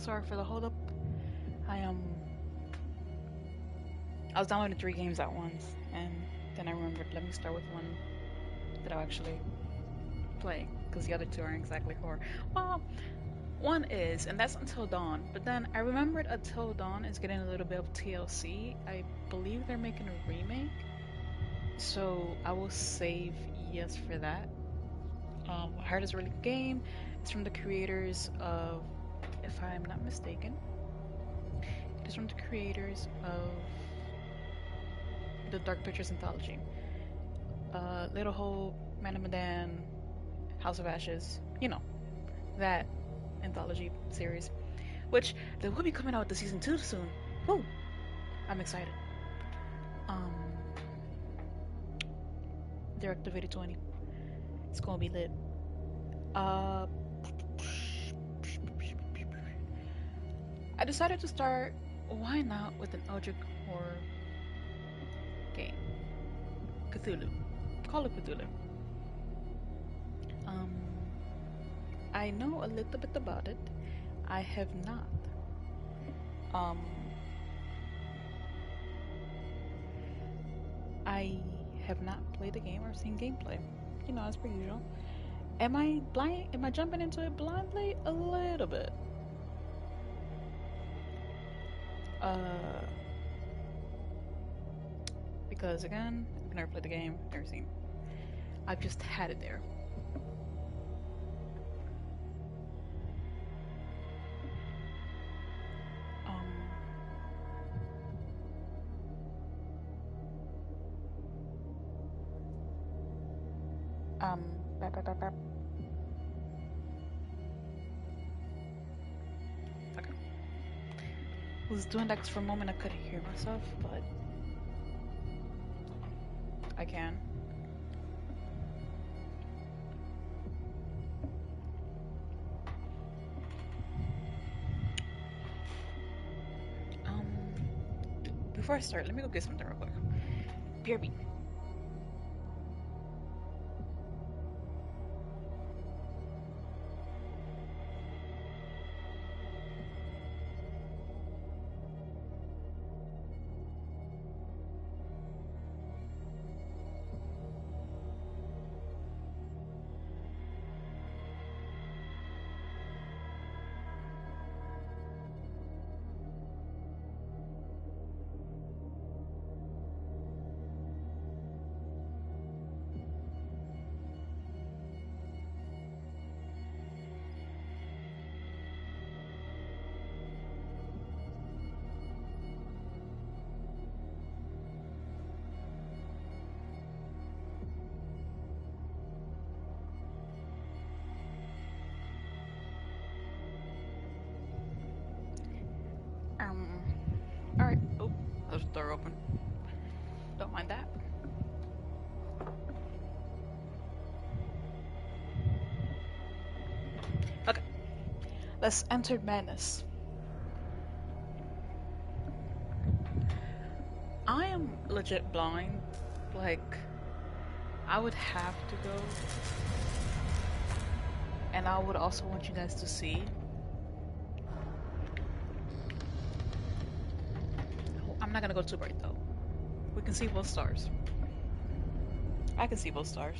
Sorry for the hold up. I was downloading 3 games at once, and then I remembered, let me start with one that I'll actually play, because the other 2 aren't exactly horror. Well, one is, and that's Until Dawn, but then I remembered Until Dawn is getting a little bit of TLC. I believe they're making a remake, so I will save yes for that. I heard it's a really good game. It's from the creators of, if I'm not mistaken, it is from the creators of the Dark Pictures anthology. Little Hope, Man of Medan, House of Ashes, you know, that anthology series. Which they will be coming out with the season 2 soon. Woo! I'm excited. Um Direct 2020. It's gonna be lit. Uh I decided to start, why not, with an Eldritch horror game. Cthulhu. Call it Cthulhu. Um, I know a little bit about it. I have not. Um, I have not played the game or seen gameplay. You know, as per usual. Am I blind? Am I jumping into it blindly? A little bit. Uh, because again, I've never played the game, never seen. I've just had it there. Um, bap, bap, bap. Okay. I was doing that 'cause for a moment I couldn't hear myself, but I can. Um, Before I start, let me go get something real quick. BRB. Um, Alright. Oh, there's a door open. Don't mind that. Okay, let's enter Madness. I am legit blind. Like, I would have to go. And I would also want you guys to see. I'm not gonna go too bright though. We can see both stars. I can see both stars.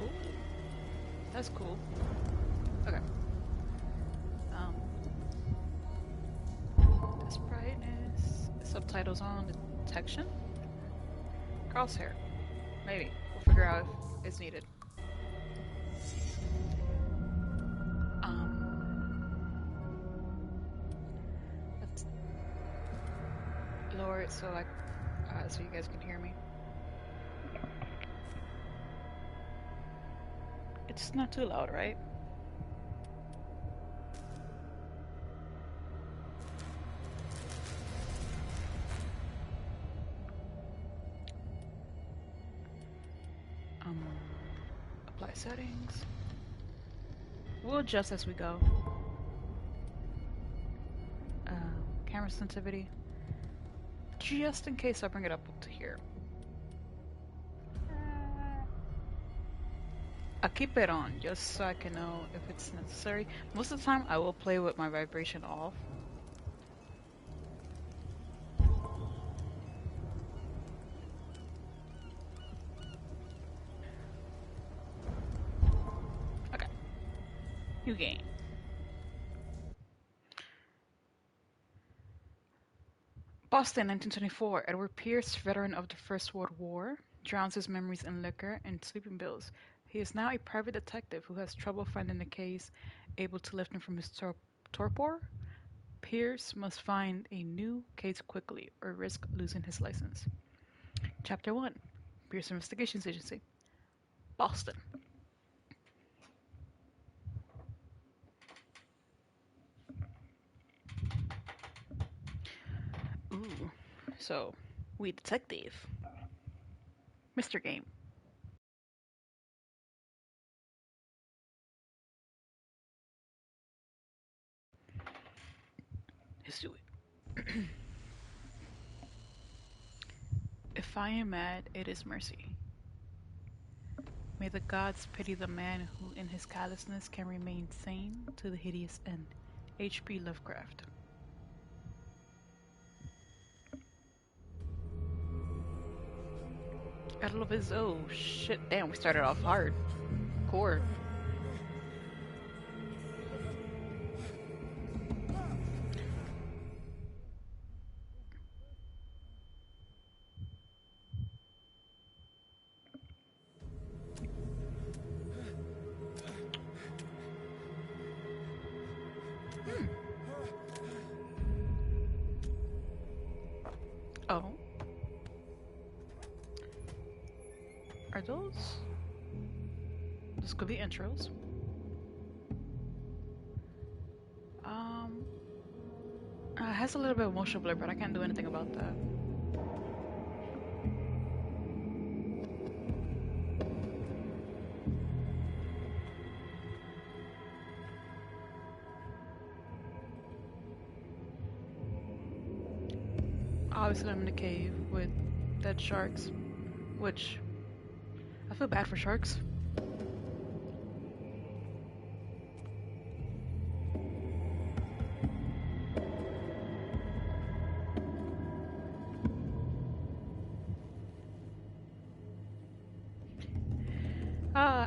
Ooh, that's cool. Okay. This brightness. Subtitles on. Detection? Crosshair. Maybe. We'll figure out if it's needed. Let's lower it so so you guys can hear me. It's not too loud, right? Apply settings. We'll adjust as we go. Camera sensitivity. Just in case I bring it up to here. I'll keep it on just so I can know if it's necessary. Most of the time I will play with my vibration off. Okay. New game. Boston, 1924. Edward Pierce, veteran of the First World War, drowns his memories in liquor and sleeping pills. He is now a private detective who has trouble finding the case, able to lift him from his torpor. Pierce must find a new case quickly or risk losing his license. Chapter 1. Pierce Investigations Agency. Boston. Ooh. So, we detective. Mr. Game. Let's do it. If I am mad, it is mercy. May the gods pity the man who in his callousness can remain sane to the hideous end. H.P. Lovecraft. I love his oh shit, damn, we started off hard. Core. Oh. Are those? This could be intros. It has a little bit of motion blur, but I can't do anything about that. Obviously, I'm in a cave with dead sharks, which I feel bad for sharks.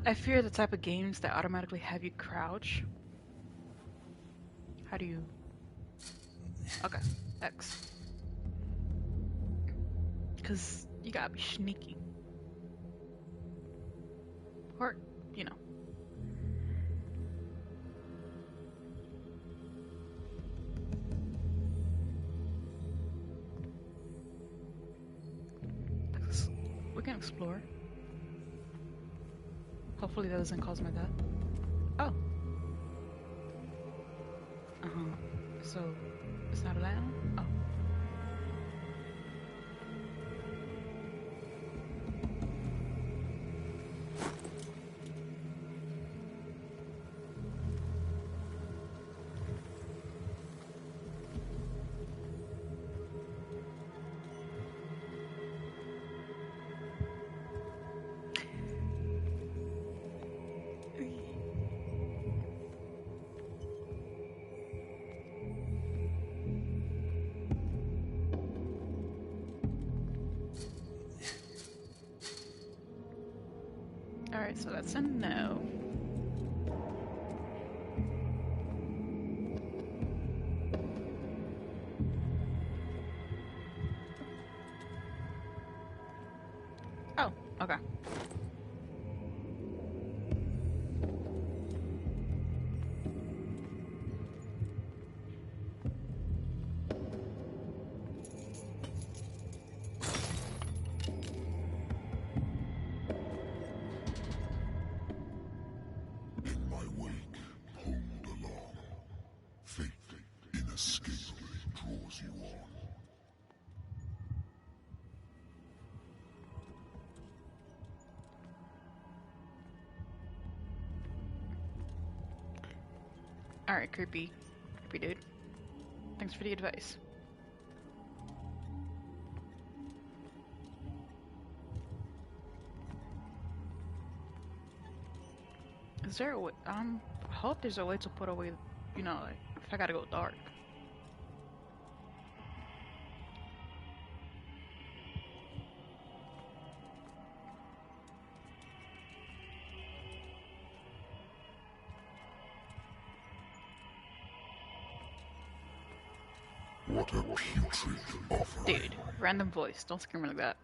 I fear the type of games that automatically have you crouch. How do you? Okay, X. Because you gotta be sneaky. Or, you know. We can explore. Hopefully that doesn't cause my death. Oh. Uh-huh. So, it's not a land? Oh. Alright, so that's a no. Oh, okay. Alright, creepy. Creepy dude. Thanks for the advice. Is there a way? I hope there's a way to put away, you know, like, if I gotta go dark. What a putrid offering. Dude, random voice. Don't scream like that.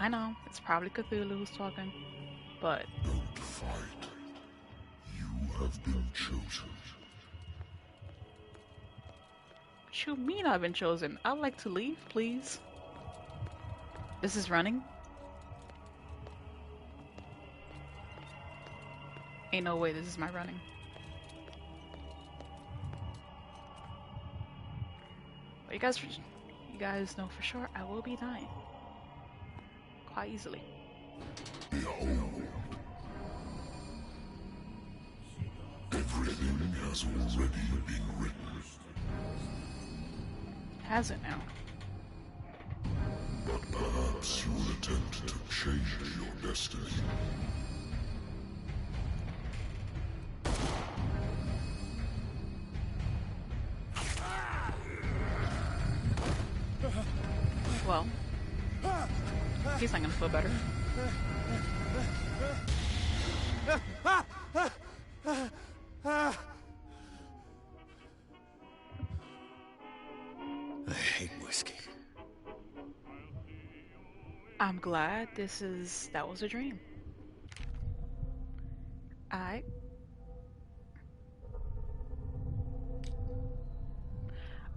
I know, it's probably Cthulhu who's talking, but... Don't fight. You have been chosen. What you mean I've been chosen? I'd like to leave, please. This is running? Ain't no way this is my running. But you guys know for sure I will be dying. Quite easily. Behold. Everything has already been written. Has it now? But perhaps you will attempt to change your destiny. Well, he's not gonna feel better. I hate whiskey. I'm glad that was a dream.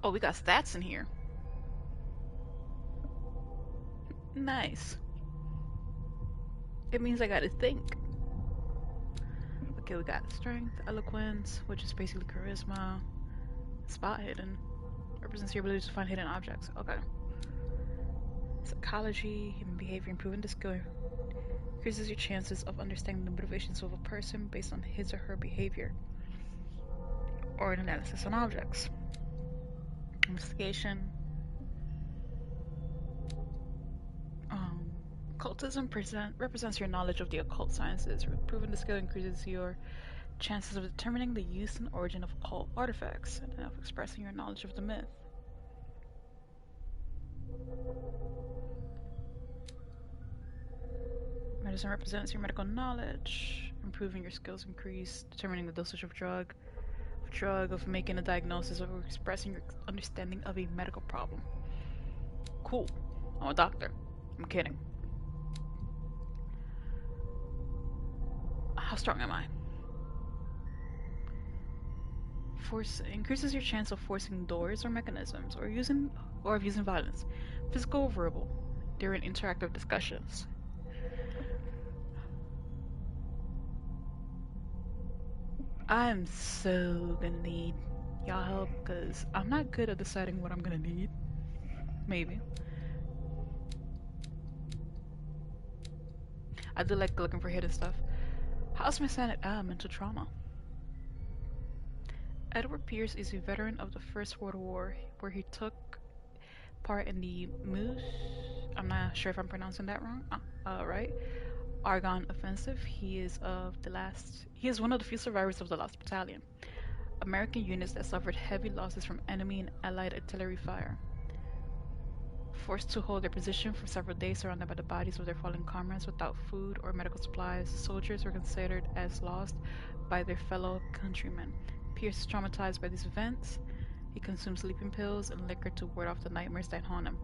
Oh, we got stats in here. Nice. It means I gotta think. Okay, we got strength, eloquence, which is basically charisma, spot hidden, represents your ability to find hidden objects. Okay. Psychology, human behavior, improving the skill increases your chances of understanding the motivations of a person based on his or her behavior, or an analysis on objects. Investigation. Occultism represents your knowledge of the occult sciences. Improving the skill increases your chances of determining the use and origin of occult artifacts and of expressing your knowledge of the myth. Medicine represents your medical knowledge. Improving your skills increase determining the dosage of drug, of making a diagnosis, or expressing your understanding of a medical problem. Cool. I'm a doctor. I'm kidding. How strong am I? Force increases your chance of forcing doors or mechanisms, or of using violence, physical or verbal, during interactive discussions. I'm so gonna need y'all help because I'm not good at deciding what I'm gonna need. Maybe. I do like looking for hidden stuff. How's my mental trauma? Edward Pierce is a veteran of the First World War, where he took part in the Moose. I'm not sure if I'm pronouncing that wrong. Right. Argonne Offensive. He is one of the few survivors of the last battalion. American units that suffered heavy losses from enemy and Allied artillery fire. Forced to hold their position for several days surrounded by the bodies of their fallen comrades without food or medical supplies, soldiers were considered as lost by their fellow countrymen. Pierce is traumatized by these events. He consumes sleeping pills and liquor to ward off the nightmares that haunt him.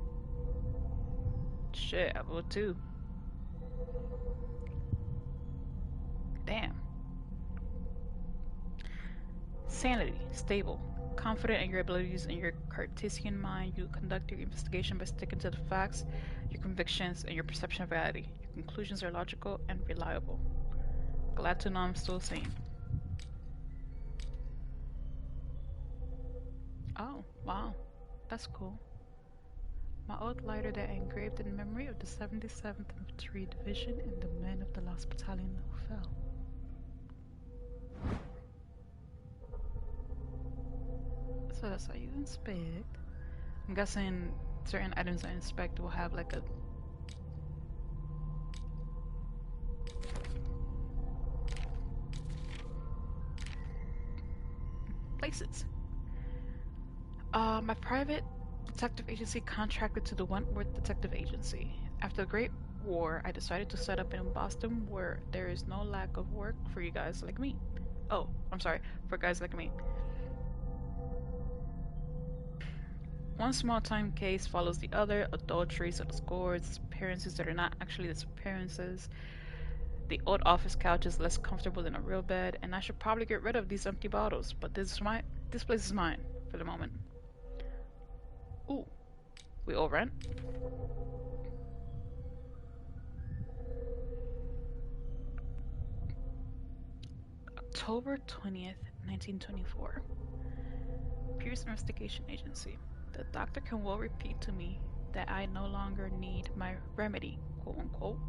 Shit, I would too. Damn. Sanity, stable. Confident in your abilities and your Cartesian mind, you conduct your investigation by sticking to the facts, your convictions, and your perception of reality. Your conclusions are logical and reliable. Glad to know I'm still sane. Oh, wow. That's cool. My old lighter that I engraved in memory of the 77th Infantry Division and the men of the last battalion who fell. So that's how you inspect. I'm guessing certain items I inspect will have like a places. My private detective agency contracted to the Wentworth Detective Agency. After the Great War, I decided to set up in Boston where there is no lack of work for you guys like me. Oh, I'm sorry, for guys like me. One small-time case follows the other, adulteries of the scores, disappearances that are not actually disappearances. The old office couch is less comfortable than a real bed, and I should probably get rid of these empty bottles, but this place is mine for the moment. Ooh, we all rent? October 20th, 1924. Pierce Investigation Agency. The doctor can well repeat to me that I no longer need my remedy, quote unquote,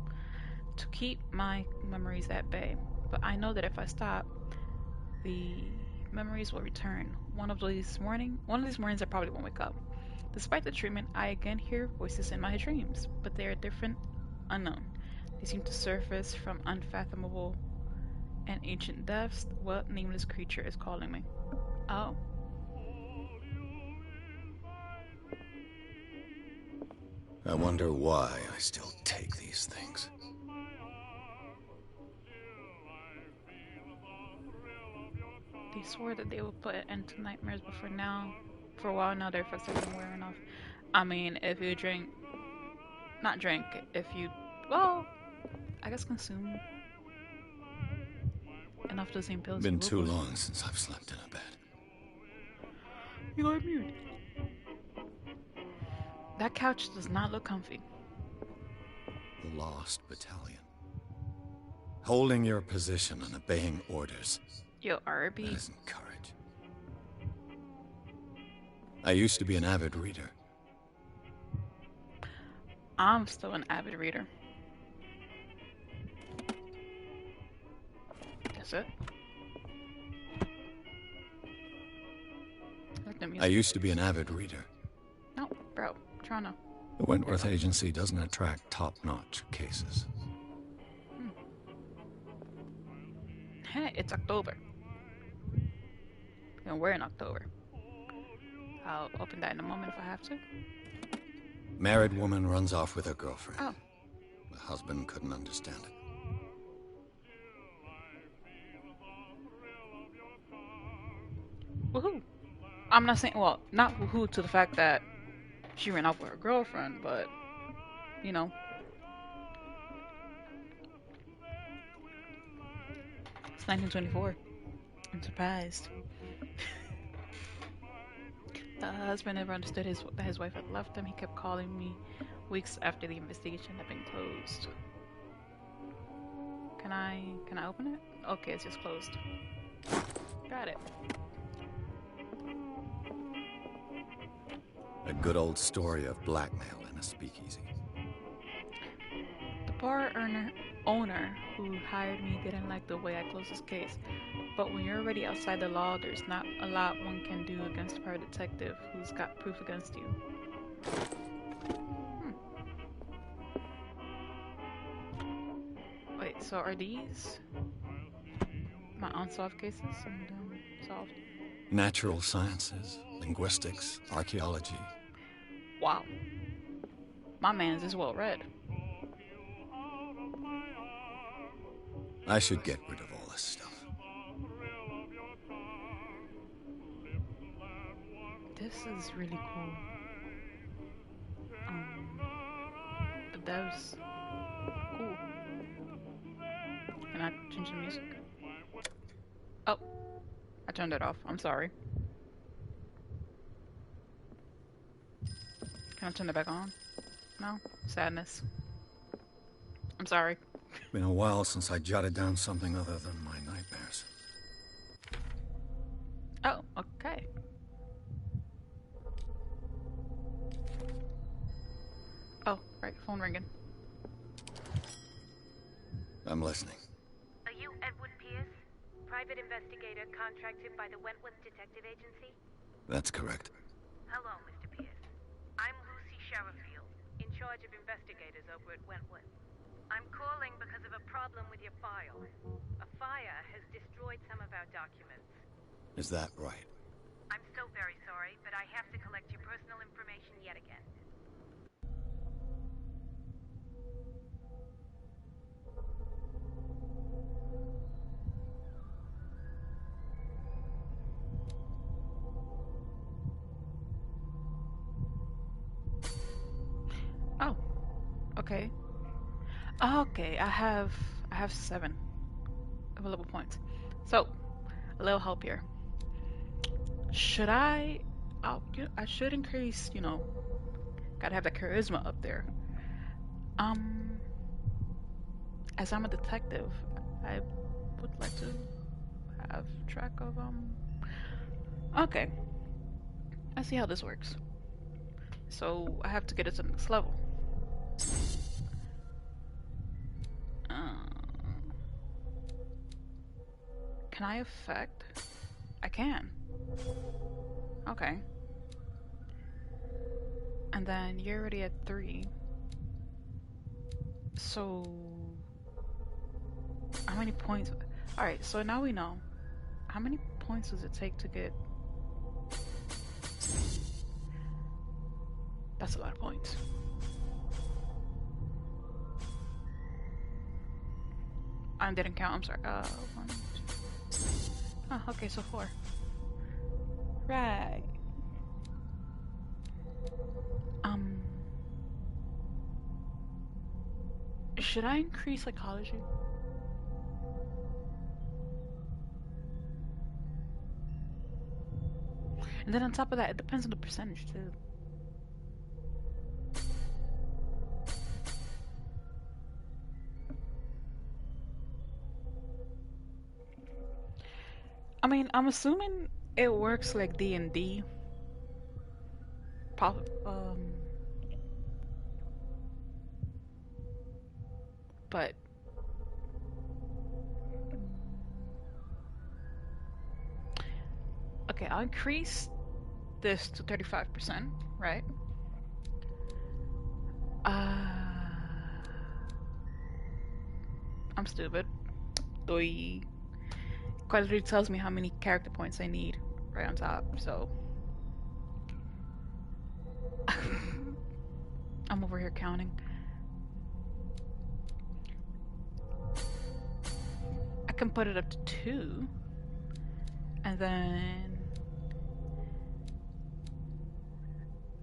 to keep my memories at bay. But I know that if I stop, the memories will return. One of these mornings I probably won't wake up. Despite the treatment, I again hear voices in my dreams, but they are different, unknown. They seem to surface from unfathomable and ancient depths. What nameless creature is calling me? Oh. I wonder why I still take these things. They swore that they would put an end to nightmares, but for a while now, their effects have been wearing off. I mean, if you drink, not drink, if you, well, I guess consume enough of the same pills, you Been will too go. long since I've slept in a bed. You go mute. That couch does not look comfy. The Lost Battalion. Holding your position and obeying orders. Yo, That RB. isn't courage. I used to be an avid reader. I'm still an avid reader. That's it. I like the music. I used to be an avid reader. No, bro. Toronto. The Wentworth Agency doesn't attract top-notch cases. Hey, it's October. And we're in October. I'll open that in a moment if I have to. Married woman runs off with her girlfriend. Oh. The husband couldn't understand it. Woohoo! I'm not saying, well, not woohoo to the fact that she ran off with her girlfriend, but, you know. It's 1924. I'm surprised. The husband never understood that his wife had left him. He kept calling me weeks after the investigation had been closed. Can I open it? Okay, it's just closed. Got it. A good old story of blackmail in a speakeasy. The bar owner who hired me didn't like the way I closed his case. But when you're already outside the law, there's not a lot one can do against a private detective who's got proof against you. Wait, so are these my unsolved cases and solved? Natural sciences, linguistics, archaeology. Wow. My man's is well read. I should get rid of all this stuff. This is really cool. The devs, cool. Can I change the music? Oh, I turned it off. I'm sorry. Can I turn it back on? No? Sadness. I'm sorry. Been a while since I jotted down something other than my nightmares. Oh, okay. Oh, right, phone ringing. I'm listening. Are you Edward Pierce? Private investigator contracted by the Wentworth Detective Agency? That's correct. Hello, Mr. Pierce. I'm Lucy Sherifield, in charge of investigators over at Wentworth. I'm calling because of a problem with your file. A fire has destroyed some of our documents. Is that right? I'm so very sorry, but I have to collect your personal information yet again. Oh, okay. Okay, I have 7 available points. So, a little help here. Should I? Oh, I should increase. Gotta have that charisma up there. Um, as I'm a detective, I would like to have track of Okay, I see how this works. So I have to get it to the next level. Uh, can I affect? I can. Okay. And then you're already at 3. So how many points? Alright, so now we know. How many points does it take to get? That's a lot of points. I didn't count, I'm sorry. 1, 2. Oh, okay, so 4. Right. Should I increase psychology? And then on top of that, it depends on the percentage too. I mean, I'm assuming it works like D&D. But okay, I'll increase this to 35%, right? I'm stupid. Doi. Quality tells me how many character points I need right on top, so I'm over here counting. I can put it up to 2, and then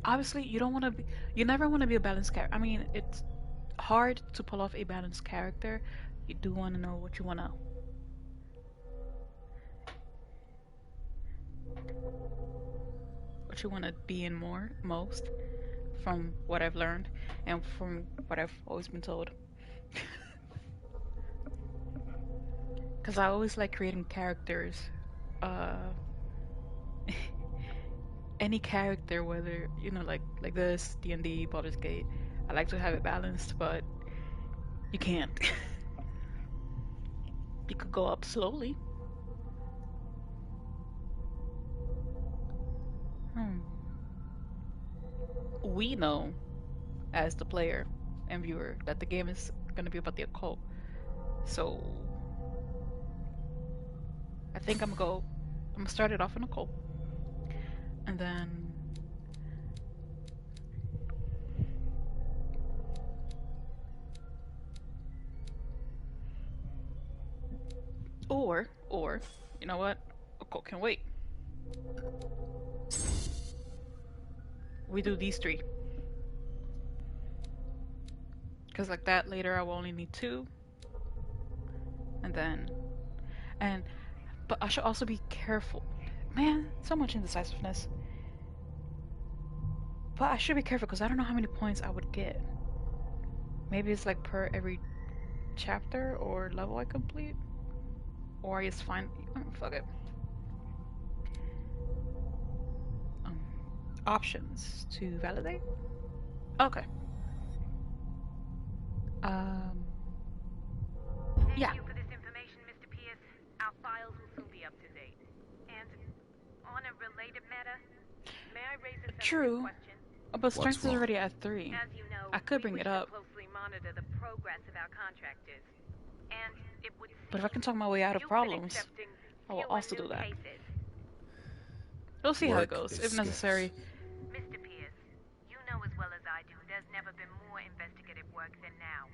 obviously you never want to be a balanced character. I mean, it's hard to pull off a balanced character. You do want to know what you want to be in most from what I've learned and from what I've always been told. Because I always like creating characters. Uh, any character, whether like this D&D, Baldur's Gate, I like to have it balanced, but you can't. You could go up slowly. We know, as the player and viewer, that the game is gonna be about the occult. So I think I'm gonna start it off in occult, and then or you know what, occult can wait. We do these 3. Because like that, later I will only need 2. And then, but I should also be careful. Man, so much indecisiveness. But I should be careful because I don't know how many points I would get. Maybe it's like per every chapter or level I complete. Or I just find, fuck it. Options to validate? Okay. Um, Thank yeah, you for this information, Mr. Pierce. Our files will soon be up to date. And on a related matter, may I raise a sensitive true. question? But strength is wrong? already at 3. As you know, I could we bring wish it to up, closely monitor the progress of our contractors. And it would but if I can seem talk my way out of you've been problems, accepting I will fewer also new do that. cases. We'll see how it Work goes. is If scarce. necessary, Mr. Pierce, you know as well as I do there's never been more investigative work than now.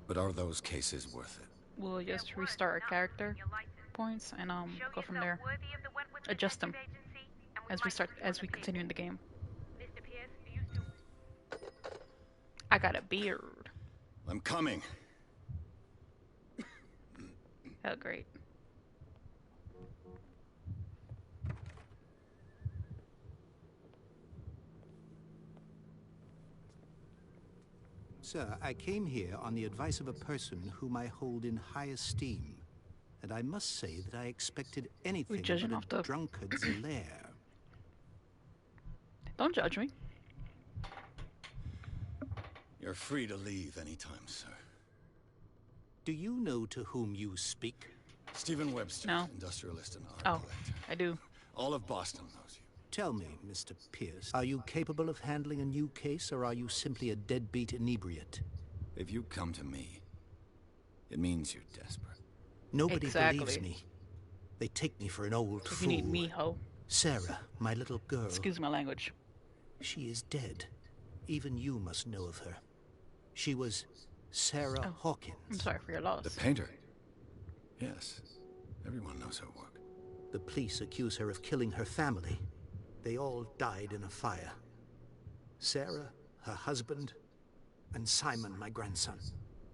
But are those cases worth it? we'll They're just worth restart our not character losing your license. points and Show go from yourself there. worthy of the Wentworth Adjust them Detective Agency, and we might put you on as the we continue in the payroll. game. Mr. Pierce, do you still... I got a beard. I'm coming. Oh, great. Sir, I came here on the advice of a person whom I hold in high esteem. And I must say that I expected anything judging but off a the- drunkard's lair. Don't judge me. You're free to leave anytime, sir. Do you know to whom you speak? Stephen Webster, No. industrialist and art Oh, collector. I do. All of Boston knows you. Tell me, Mr. Pierce, are you capable of handling a new case, or are you simply a deadbeat inebriate? If you come to me, it means you're desperate. Nobody Exactly. believes me. They take me for an old If fool. you need me, ho. Sarah, my little girl, Excuse my language. she is dead. Even you must know of her. She was Sarah Oh, Hawkins. I'm sorry for your loss. The painter? Yes. Everyone knows her work. The police accuse her of killing her family. They all died in a fire. Sarah, her husband, and Simon, my grandson.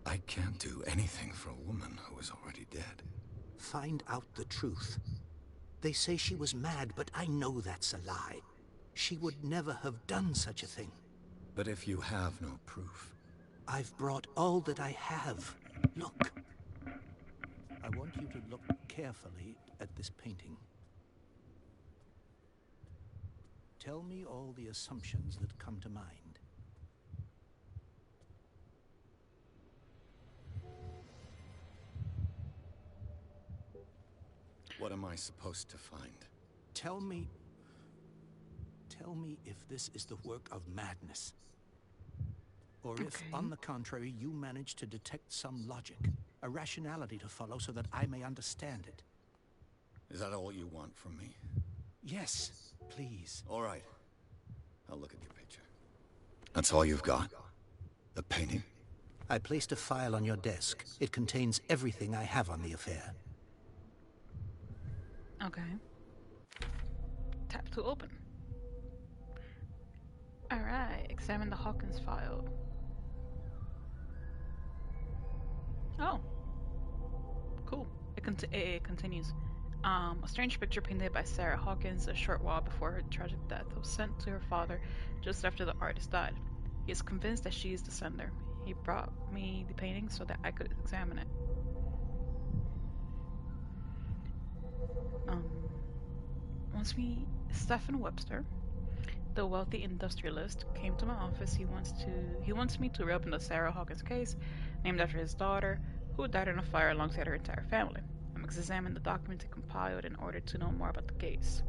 I can't do anything for a woman who is already dead. Find out the truth. They say she was mad, but I know that's a lie. She would never have done such a thing. But if you have no proof... I've brought all that I have. Look. I want you to look carefully at this painting. Tell me all the assumptions that come to mind. What am I supposed to find? Tell me if this is the work of madness. Or if, Okay. on the contrary, you manage to detect some logic, a rationality to follow so that I may understand it. Is that all you want from me? Yes, please. All right. I'll look at your picture. That's all you've got? The painting? I placed a file on your desk. It contains everything I have on the affair. Okay. Tap to open. Alright, examine the Hawkins file. Oh. Cool. It continues. A strange picture painted by Sarah Hawkins a short while before her tragic death was sent to her father just after the artist died. He is convinced that she is the sender. He brought me the painting so that I could examine it. Stephen Webster, the wealthy industrialist, came to my office. He wants me to reopen the Sarah Hawkins case, named after his daughter, who died in a fire alongside her entire family. I must examine the documents he compiled in order to know more about the case.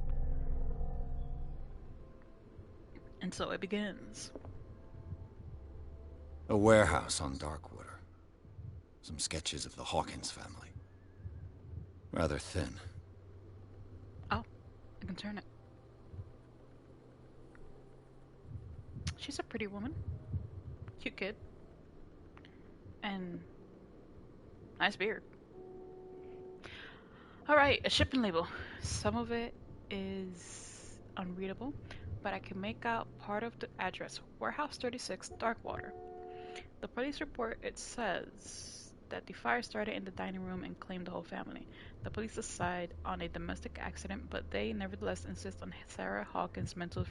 And so it begins. A warehouse on Darkwater. Some sketches of the Hawkins family. Rather thin. Oh, I can turn it. She's a pretty woman. Cute kid. And nice beard. Alright, a shipping label. Some of it is unreadable, but I can make out part of the address. Warehouse 36, Darkwater. The police report, it says that the fire started in the dining room and claimed the whole family. The police decide on a domestic accident, but they nevertheless insist on Sarah Hawkins' mental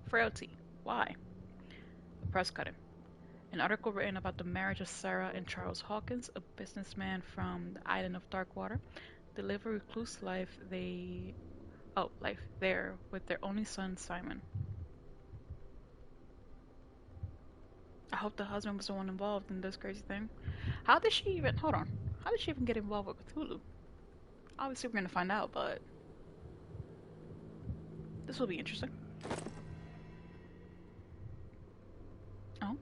frailty. Why? The press cutting. An article written about the marriage of Sarah and Charles Hawkins, a businessman from the island of Darkwater. They live a recluse life there with their only son, Simon. A hope the husband was the one involved in this crazy thing. How did she even, hold on, how did she even get involved with Cthulhu? Obviously we're gonna find out, but this will be interesting. Oh.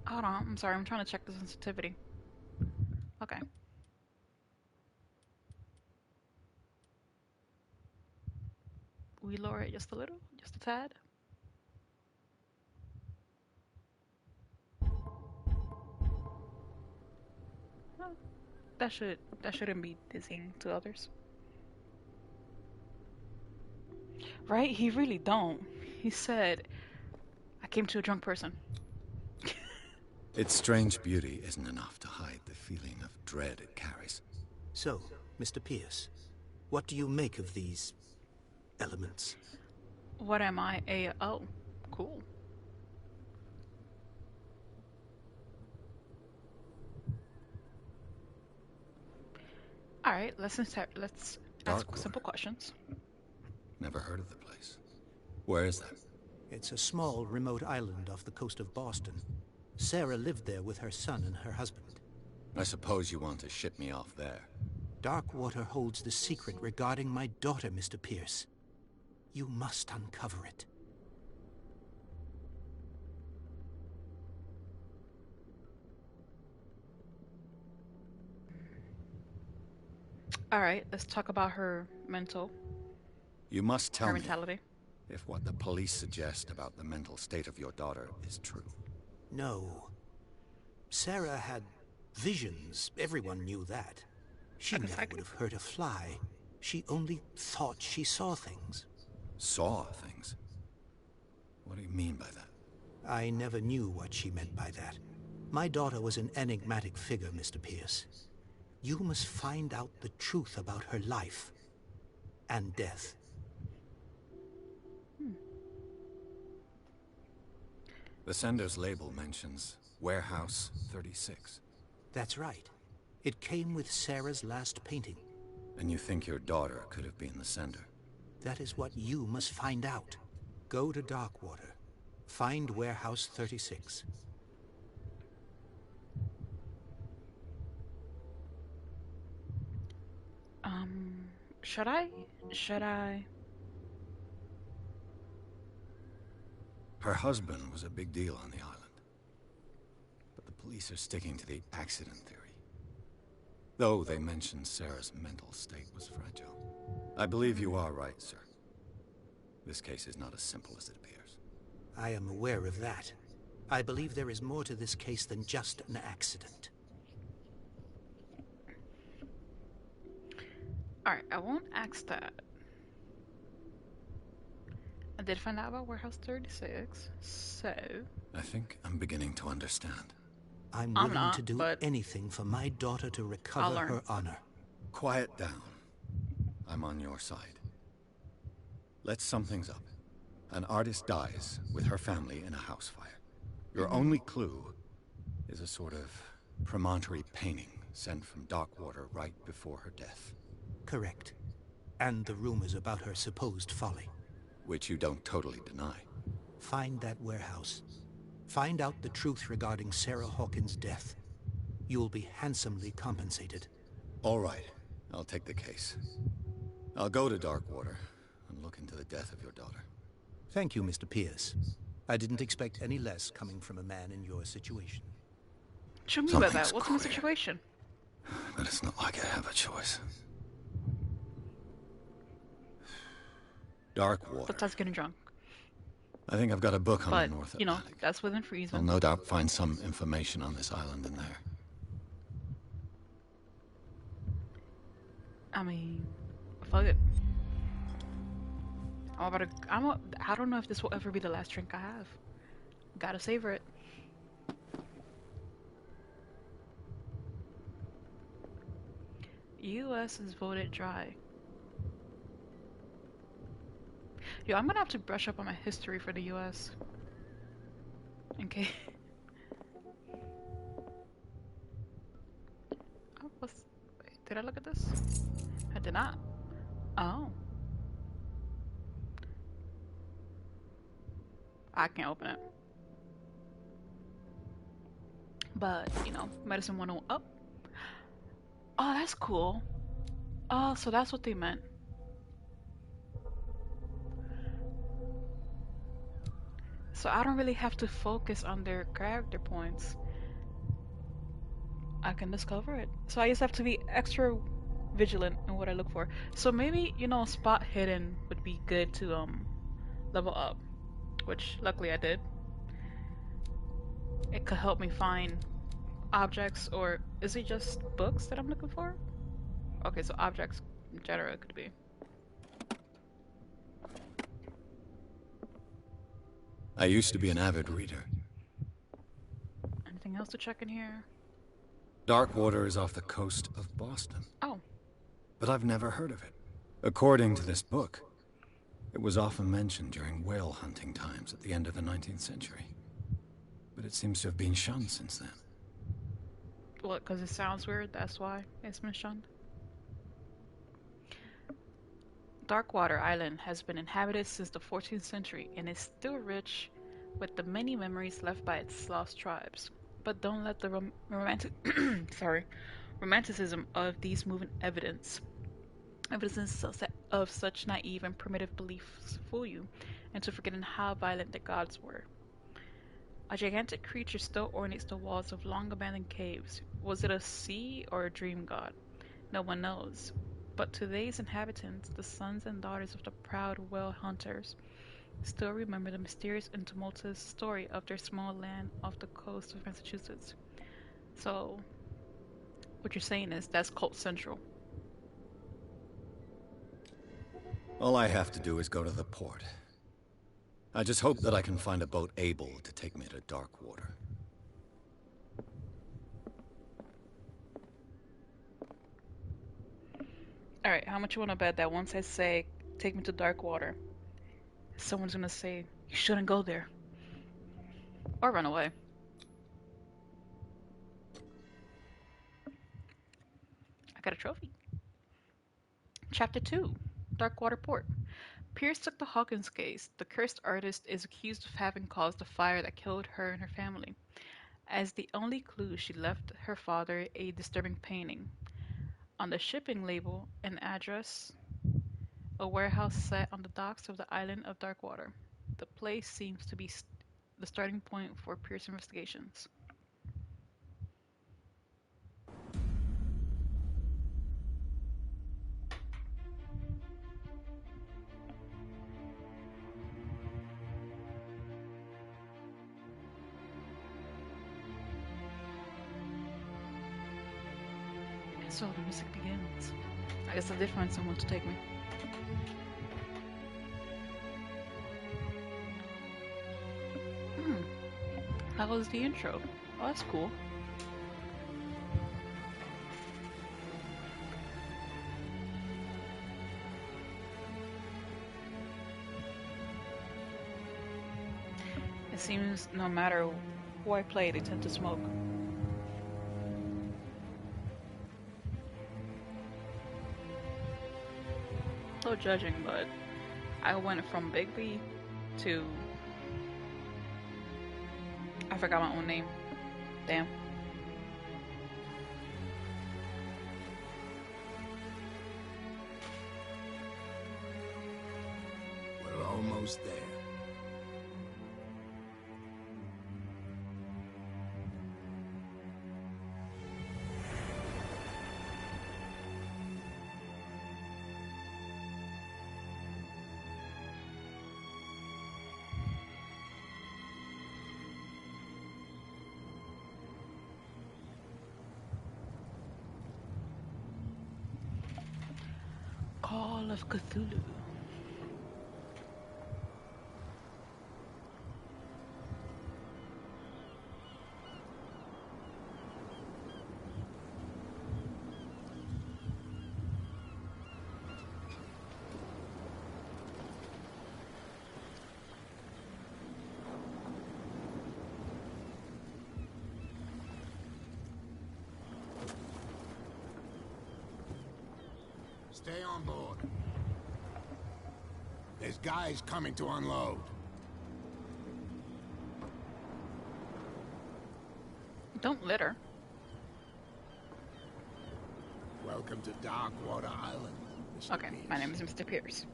Hold on, I'm sorry, I'm trying to check the sensitivity. Okay. We lower it just a little, just a tad. Oh, that shouldn't be dizzying to others. Right? He really don't. He said, I came to a drunk person. Its strange beauty isn't enough to hide the feeling of dread it carries. So, Mr. Pierce, what do you make of these elements? What am I? Oh, cool. Alright, let's ask simple questions. Never heard of the place. Where is that? It's a small, remote island off the coast of Boston. Sarah lived there with her son and her husband. I suppose you want to ship me off there. Darkwater holds the secret regarding my daughter, Mr. Pierce. You must uncover it. Alright, let's talk about her You must tell me mentality. if what the police suggest about the mental state of your daughter is true. No. Sarah had visions. Everyone knew that. She Like a never psychic? would have hurt a fly. She only thought she saw things. Saw things? What do you mean by that? I never knew what she meant by that. My daughter was an enigmatic figure, Mr. Pierce. You must find out the truth about her life and death. The sender's label mentions Warehouse 36. That's right. It came with Sarah's last painting. And you think your daughter could have been the sender? That is what you must find out. Go to Darkwater. Find Warehouse 36. Should I? Her husband was a big deal on the island. But the police are sticking to the accident theory. Though they mentioned Sarah's mental state was fragile. I believe you are right, sir. This case is not as simple as it appears. I am aware of that. I believe there is more to this case than just an accident. Alright, I won't ask that. I did find out about Warehouse 36, so... I think I'm beginning to understand. I'm I'm willing not, to do but anything for my daughter to I'll recover learn. her honor. Quiet down. I'm on your side. Let's sum things up. An artist dies with her family in a house fire. Your only clue is a sort of promontory painting sent from Darkwater right before her death. Correct. And the rumors about her supposed folly. Which you don't totally deny. Find that warehouse. Find out the truth regarding Sarah Hawkins' death. You'll be handsomely compensated. All right, I'll take the case. I'll go to Darkwater and look into the death of your daughter. Thank you, Mr. Pierce. I didn't expect any less coming from a man in your situation. What you mean by Something's that? What's in the queer. situation? But it's not like I have a choice. Darkwater. Besides getting drunk. I think I've got a book on But, the North you know, Atlantic. that's within I'll reason. no doubt find some information on this island in there. I mean, fuck it. I don't know if this will ever be the last drink I have. Gotta savor it. U.S. is voted dry. Yo, I'm gonna have to brush up on my history for the U.S. Okay. Did I look at this? I did not. Oh. I can't open it. But, you know, medicine 101 up. Oh, that's cool. Oh, so that's what they meant. So I don't really have to focus on their character points. I can discover it. So I just have to be extra vigilant in what I look for. So maybe, you know, spot hidden would be good to level up, which luckily I did. It could help me find objects, or is it just books that I'm looking for? Okay, so objects in general it could be. I used to be an avid reader. Anything else to check in here? Darkwater is off the coast of Boston. Oh. But I've never heard of it. According to this book, it was often mentioned during whale hunting times at the end of the 19th century. But it seems to have been shunned since then. What, because it sounds weird, that's why it's been shunned? Darkwater Island has been inhabited since the 14th century and is still rich with the many memories left by its lost tribes. But don't let the romanticism of these moving evidences of such naive and primitive beliefs fool you into forgetting how violent the gods were. A gigantic creature still ornates the walls of long-abandoned caves. Was it a sea or a dream god? No one knows. But today's inhabitants, the sons and daughters of the proud whale hunters, still remember the mysterious and tumultuous story of their small land off the coast of Massachusetts. So, what you're saying is that's cult central. All I have to do is go to the port. I just hope that I can find a boat able to take me to Darkwater. Alright, how much you want to bet that once I say, take me to Darkwater, someone's gonna say, you shouldn't go there. Or run away. I got a trophy. Chapter 2, Darkwater Port. Pierce took the Hawkins case. The cursed artist is accused of having caused the fire that killed her and her family. As the only clue, she left her father a disturbing painting. On the shipping label, an address, a warehouse set on the docks of the island of Darkwater. The place seems to be the starting point for Pierce's investigations. So the music begins. I guess I did find someone to take me. That was the intro. Oh, that's cool. It seems no matter who I play, they tend to smoke. No judging, but I went from Bigby to... I forgot my own name. Damn. We're almost there. Call of Cthulhu. Stay on board. There's guys coming to unload. Don't litter. Welcome to Darkwater Island, Mr. Okay, Pierce. my name is Mr. Pierce.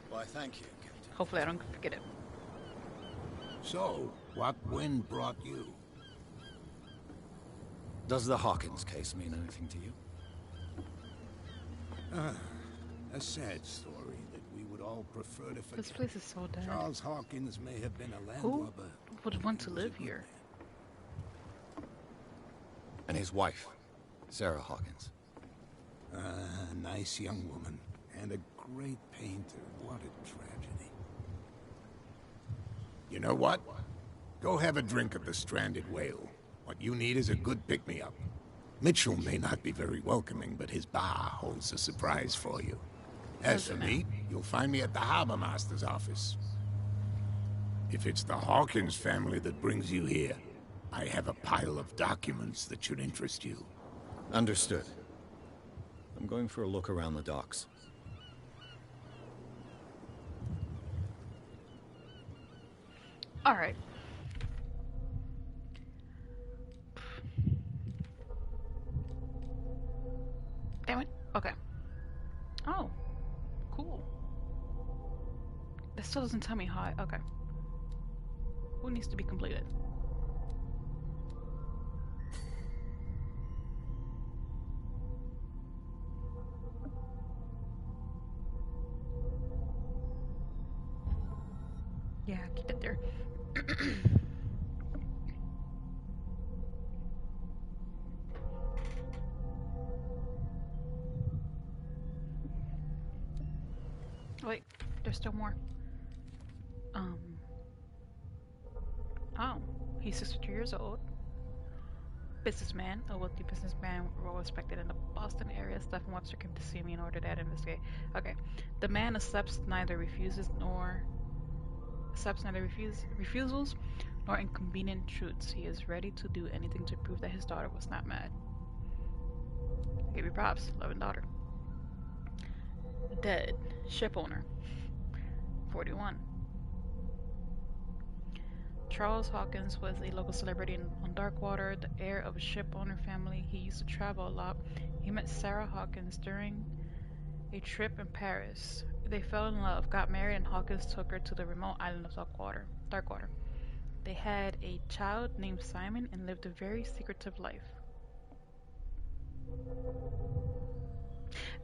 Why, thank you, Captain. Hopefully I don't forget it. So, what wind brought you? Does the Hawkins case mean anything to you? A sad story that we would all prefer to forget. This place is so dead. Charles Hawkins may have been a Who landlubber. would want to He was a live good here? And his wife, Sarah Hawkins. A nice young woman. And a great painter. What a tragedy. You know what? Go have a drink at the Stranded Whale. What you need is a good pick-me-up. Mitchell may not be very welcoming, but his bar holds a surprise for you. As for me, you'll find me at the Harbor Master's office. If it's the Hawkins family that brings you here, I have a pile of documents that should interest you. Understood. I'm going for a look around the docks. All right. Damn it. Okay. Oh. Cool. That still doesn't tell me how I... Okay. Who needs to be completed? Yeah, keep it there. Wait, there's still more. Oh, he's 62 years old. Businessman, a wealthy businessman, well respected in the Boston area. Stephen Webster came to see me in order to investigate. Okay, the man accepts neither refusals nor inconvenient truths. He is ready to do anything to prove that his daughter was not mad. Give me props, loving daughter. Dead ship owner, 41. Charles Hawkins was a local celebrity on Darkwater, the heir of a ship owner family. He used to travel a lot. He met Sarah Hawkins during a trip in Paris. They fell in love, got married, and Hawkins took her to the remote island of Darkwater. They had a child named Simon and lived a very secretive life.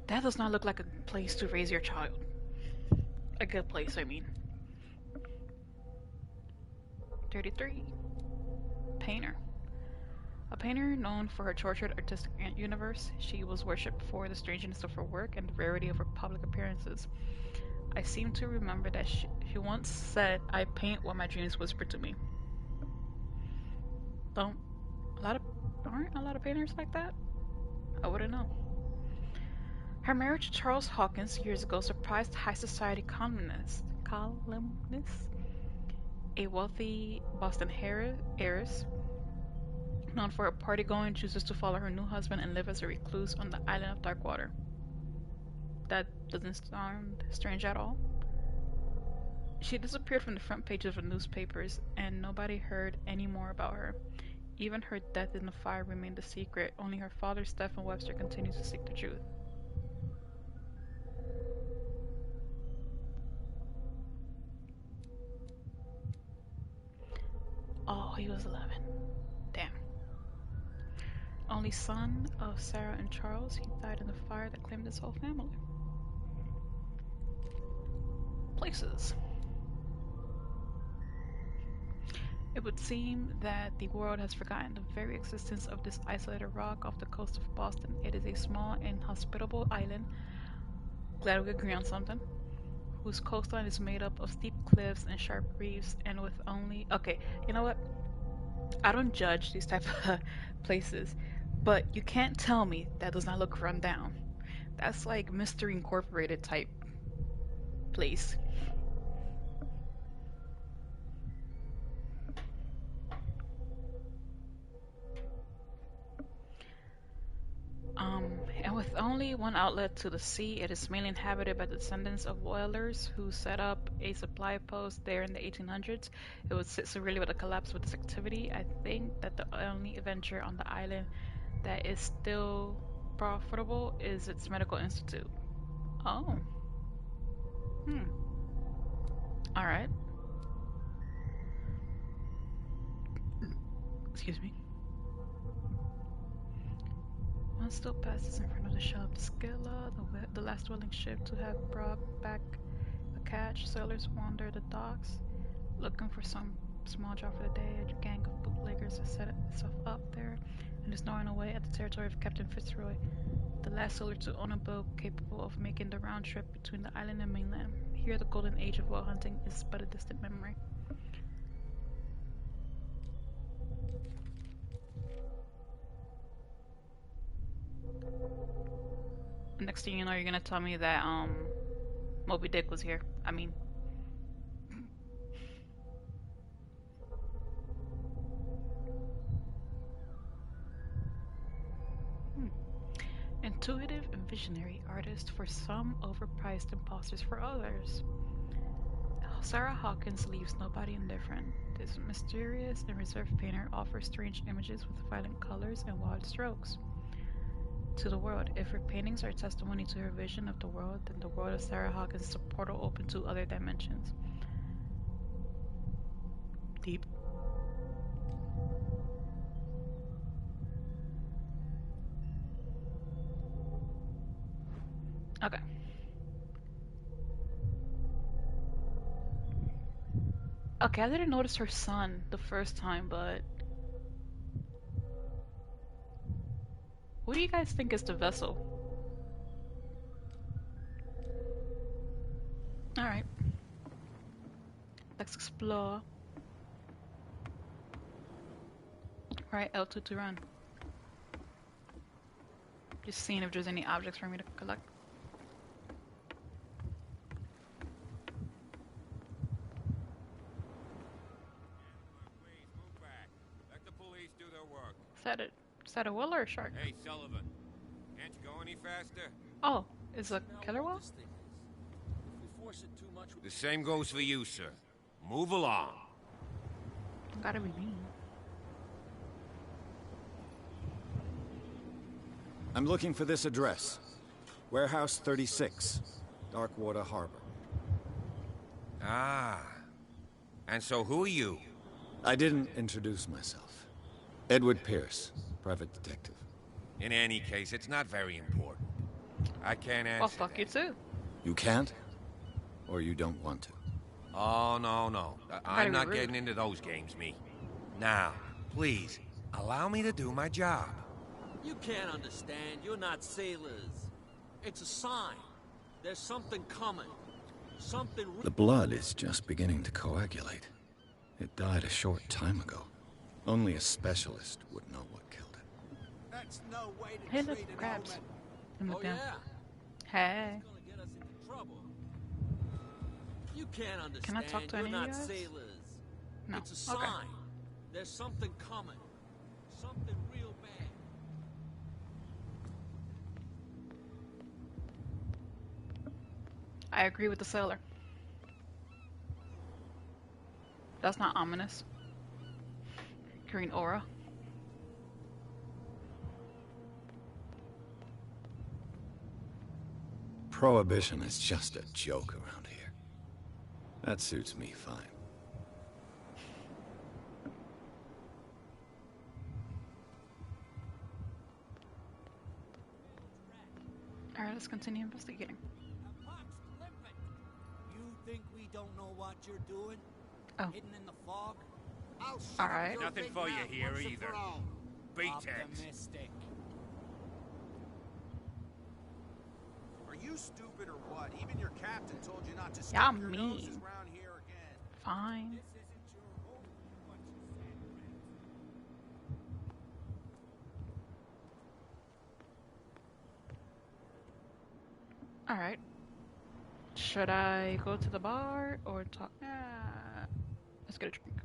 That does not look like a place to raise your child. A good place, I mean. 33. Painter. A painter known for her tortured artistic universe, she was worshipped for the strangeness of her work and the rarity of her public appearances. I seem to remember that she once said, "I paint what my dreams whisper to me." Aren't a lot of painters like that? I wouldn't know. Her marriage to Charles Hawkins years ago surprised high society columnist, a wealthy Boston heiress, known for her party-going, chooses to follow her new husband and live as a recluse on the island of Darkwater. That doesn't sound strange at all. She disappeared from the front pages of the newspapers, and nobody heard any more about her. Even her death in the fire remained a secret. Only her father, Stephen Webster, continues to seek the truth. Oh, he was 11. Damn. Only son of Sarah and Charles, he died in the fire that claimed his whole family. Places. It would seem that the world has forgotten the very existence of this isolated rock off the coast of Boston. It is a small, inhospitable island, glad we agree on something, whose coastline is made up of steep cliffs and sharp reefs, and with only... Okay, you know what? I don't judge these type of places, but you can't tell me that does not look run down. That's like Mystery Incorporated type place. And with only one outlet to the sea. It is mainly inhabited by the descendants of whalers who set up a supply post there in the 1800s. It would sit severely with the collapse with this activity. I think that the only venture on the island that is still profitable is its medical institute. Oh. Alright. Excuse me. One still passes in front of the shell of the Skilla, the last whaling ship to have brought back a catch. Sailors wander the docks, looking for some small job for the day. A gang of bootleggers has set itself up there and is gnawing away at the territory of Captain Fitzroy, the last sailor to own a boat capable of making the round trip between the island and mainland. Here, the golden age of whale hunting is but a distant memory. Next thing you know, you're gonna tell me that Moby Dick was here. I mean, intuitive and visionary artist for some, overpriced imposters for others. Sarah Hawkins leaves nobody indifferent. This mysterious and reserved painter offers strange images with violent colors and wild strokes to the world. If her paintings are testimony to her vision of the world, then the world of Sarah Hawkins is a portal open to other dimensions. Deep. Okay. Okay, I didn't notice her son the first time, but what do you guys think is the vessel? Alright. Let's explore. Alright, L2 to run. Just seeing if there's any objects for me to collect. Is that a whale or a shark? Hey, Sullivan. Can't you go any faster? Oh, is a killer whale? The same goes for you, sir. Move along. Gotta be mean. I'm looking for this address. Warehouse 36, Darkwater Harbor. Ah. And so who are you? I didn't introduce myself. Edward Pierce, private detective. In any case, it's not very important. I can't answer Well, fuck that. you too. You can't? Or you don't want to? Oh, no. I'm not rude. getting into those games, me. Now, please, allow me to do my job. You can't understand. You're not sailors. It's a sign. There's something coming. Something... The blood is just beginning to coagulate. It died a short time ago. Only a specialist would know what killed it. That's no way to Hey, treat look, an crabs. omen. In the Oh, bin. yeah? Hey. It's gonna get us into trouble. You can't understand. Can I talk to You're any of not you guys? sailors. No. It's a sign. Okay. There's something coming. Something real bad. I agree with the sailor. That's not ominous. Green aura. Prohibition is just a joke around here. That suits me fine. Alright, let's continue investigating. You think we don't know what you're doing? Oh. Hidden in the fog? Alright. Nothing for you here either. Beatex. Optimistic. Are you stupid or what? Even your captain told you not to stick Yeah, your me. noses around here again. Fine. Alright. Should I go to the bar or talk? Let's get a drink.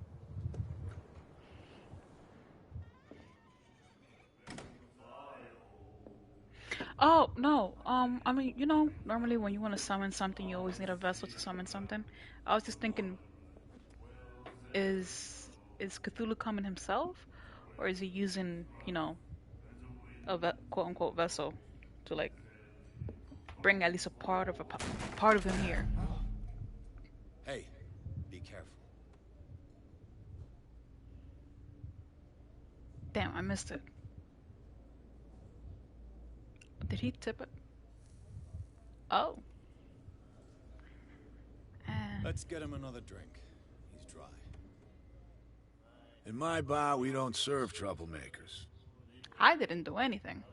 Oh, no. I mean, you know, normally when you want to summon something, you always need a vessel to summon something. I was just thinking, is Cthulhu coming himself, or is he using, you know, quote unquote vessel to like bring at least a part of him here? Hey, be careful. Damn, I missed it. Did he tip it? Oh. Let's get him another drink. He's dry. In my bar, we don't serve troublemakers. I didn't do anything.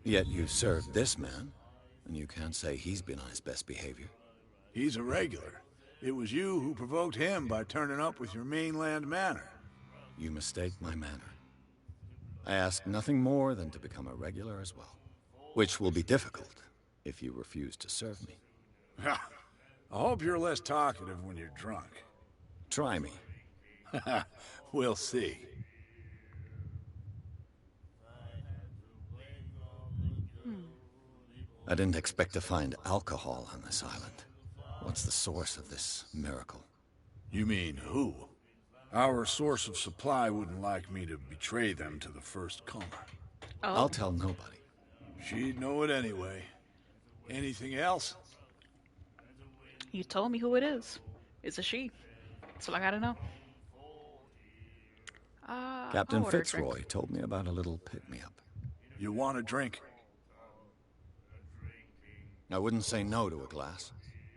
Yet you served this man, and you can't say he's been on his best behavior. He's a regular. It was you who provoked him by turning up with your mainland manner. You mistake my manner. I ask nothing more than to become a regular as well, which will be difficult if you refuse to serve me. I hope you're less talkative when you're drunk. Try me. We'll see. I didn't expect to find alcohol on this island. What's the source of this miracle? You mean who? Our source of supply wouldn't like me to betray them to the first comer. Oh. I'll tell nobody. She'd know it anyway. Anything else? You told me who it is. It's a she. That's all I gotta know. Captain I'll order a drink. Fitzroy told me about a little pick-me-up. You want a drink? I wouldn't say no to a glass.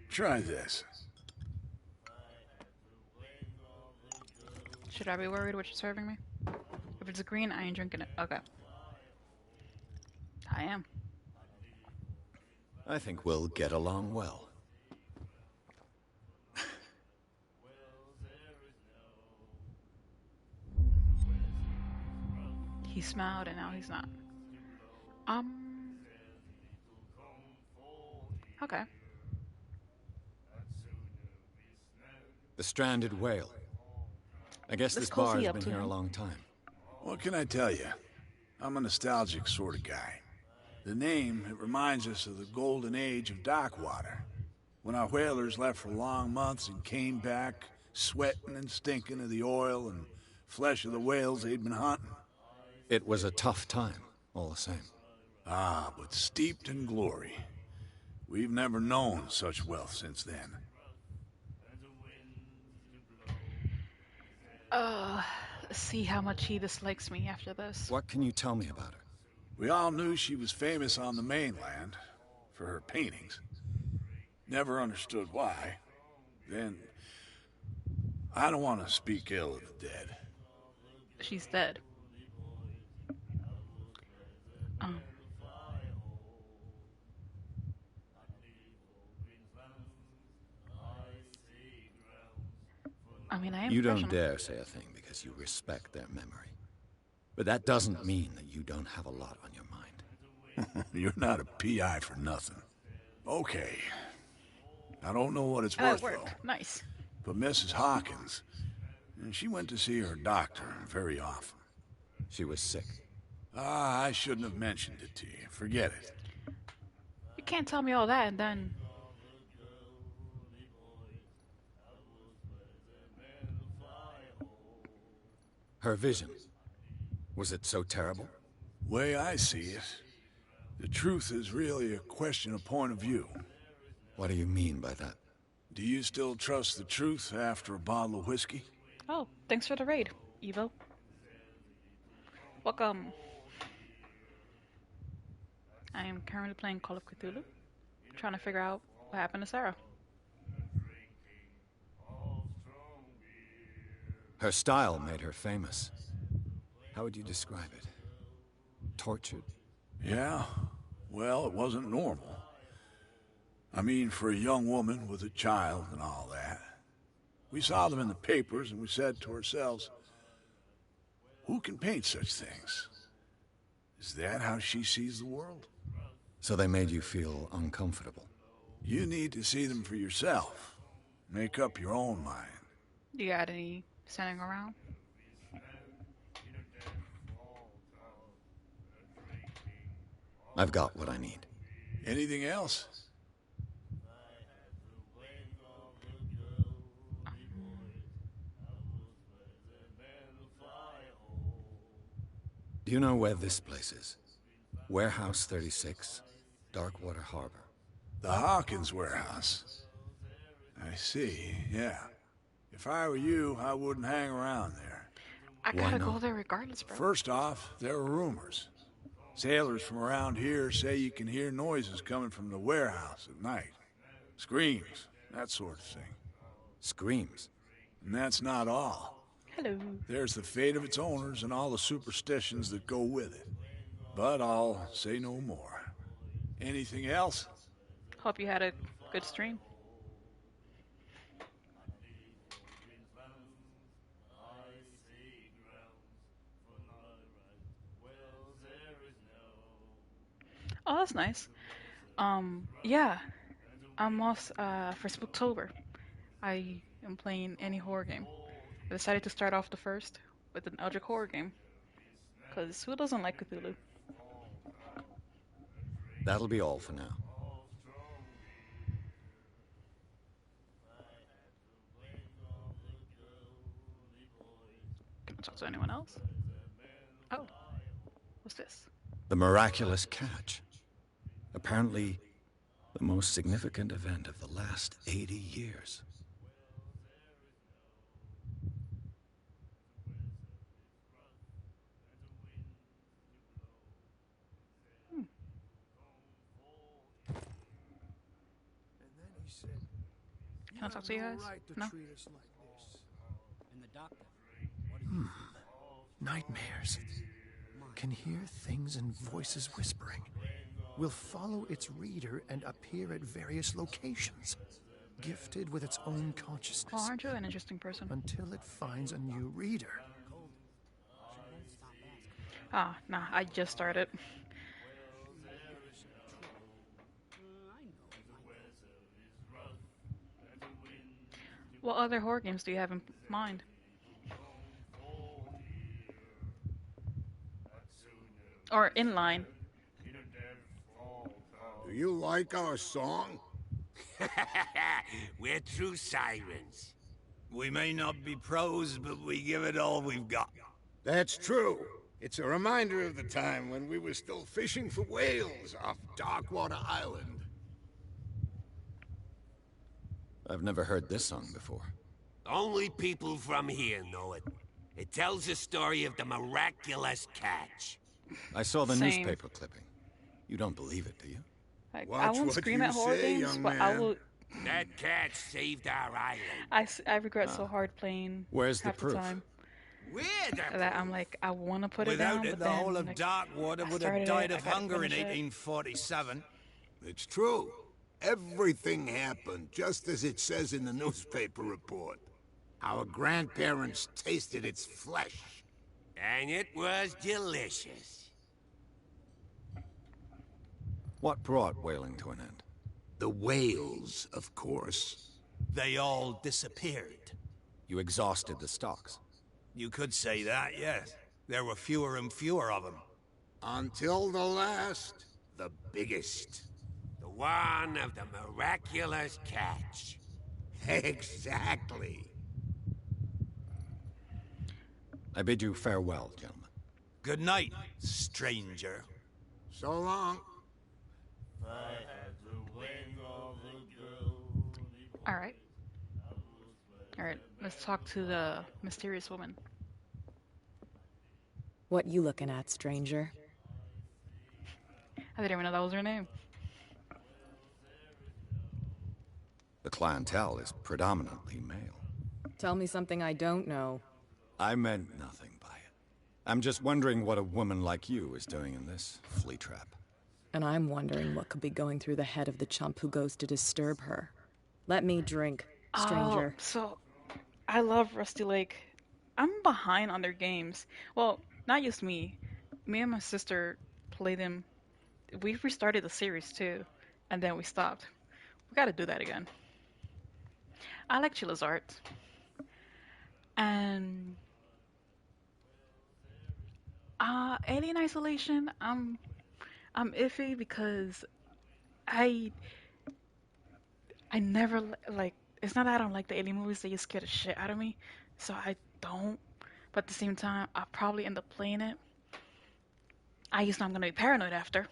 Try this. Should I be worried what you're serving me? If it's green, I ain't drinking it. Okay. I am. I think we'll get along well. He smiled and now he's not. Okay. The stranded whale. I guess Let's this bar cozy has up been to here a him. long time. What can I tell you? I'm a nostalgic sort of guy. The name, it reminds us of the golden age of dockwater. When our whalers left for long months and came back, sweating and stinking of the oil and flesh of the whales they'd been hunting. It was a tough time, all the same. Ah, but steeped in glory. We've never known such wealth since then. Let's see how much he dislikes me after this. What can you tell me about her? We all knew she was famous on the mainland for her paintings. Never understood why. Then, I don't want to speak ill of the dead. She's dead. I mean, I am You don't professional. dare say a thing because you respect their memory. But that doesn't mean that you don't have a lot on your mind. You're not a PI for nothing. Okay. I don't know what it's Oh, worth, it worked. though. Nice. But Mrs. Hawkins, she went to see her doctor very often. She was sick. Ah, I shouldn't have mentioned it to you. Forget it. You can't tell me all that and then... Her vision. Was it so terrible? Way I see it, the truth is really a question of point of view. What do you mean by that? Do you still trust the truth after a bottle of whiskey? Oh, thanks for the raid, Evo. Welcome. I am currently playing Call of Cthulhu, trying to figure out what happened to Sarah. Her style made her famous. How would you describe it? Tortured? Yeah, well, it wasn't normal. I mean, for a young woman with a child and all that. We saw them in the papers and we said to ourselves, who can paint such things? Is that how she sees the world? So they made you feel uncomfortable. You need to see them for yourself. Make up your own mind. You got any standing around? I've got what I need. Anything else? Do you know where this place is? Warehouse 36, Darkwater Harbor. The Hawkins warehouse. I see, yeah. If I were you, I wouldn't hang around there. I gotta go there regardless, bro. First off, there are rumors. Sailors from around here say you can hear noises coming from the warehouse at night. Screams, that sort of thing. Screams? And that's not all. Hello. There's the fate of its owners and all the superstitions that go with it. But I'll say no more. Anything else? Hope you had a good stream. Oh, that's nice. Yeah. I'm also, for Spooktober, I am playing any horror game. I decided to start off the first with an Eldritch horror game. Because who doesn't like Cthulhu? That'll be all for now. Can I talk to anyone else? Oh. What's this? The miraculous catch. Apparently, the most significant event of the last 80 years. Can I talk to you guys? No? Nightmares. Can hear things and voices whispering. Will follow its reader and appear at various locations. Gifted with its own consciousness. Oh, aren't you an interesting person? Until it finds a new reader. Ah, nah, I just started. What other horror games do you have in mind? Or in line? Do you like our song? We're true sirens. We may not be pros, but we give it all we've got. That's true. It's a reminder of the time when we were still fishing for whales off Darkwater Island. I've never heard this song before. Only people from here know it. It tells the story of the miraculous catch. I saw the Same. newspaper clipping. You don't believe it, do you? I won't scream at horror games, but I will. That catch saved our island. I regret so hard playing. Where's the half proof? The time We're the that I'm like, I want to put Without it down, it, but the then, whole of like, Darkwater I would started have died it, of I gotta hunger in finish it. 1847. It's true. Everything happened just as it says in the newspaper report. Our grandparents tasted its flesh. And it was delicious. What brought whaling to an end? The whales, of course. They all disappeared. You exhausted the stocks. You could say that, yes. There were fewer and fewer of them. Until the last, the biggest. The one of the miraculous catch. Exactly. I bid you farewell, gentlemen. Good night, stranger. So long. Alright. Alright, let's talk to the mysterious woman. What you looking at, stranger? I didn't even know that was her name. The clientele is predominantly male. Tell me something I don't know. I meant nothing by it. I'm just wondering what a woman like you is doing in this flea trap. And I'm wondering what could be going through the head of the chump who goes to disturb her. Let me drink, stranger. Oh, so I love Rusty Lake. I'm behind on their games. Well, not just me. Me and my sister play them. We restarted the series too, and then we stopped. We gotta do that again. I like Chilla's art. And Alien Isolation, I'm I'm iffy because I I never like. It's not that I don't like the alien movies; they just scare the shit out of me. So I don't. But at the same time, I probably end up playing it. I just know I'm gonna be paranoid after.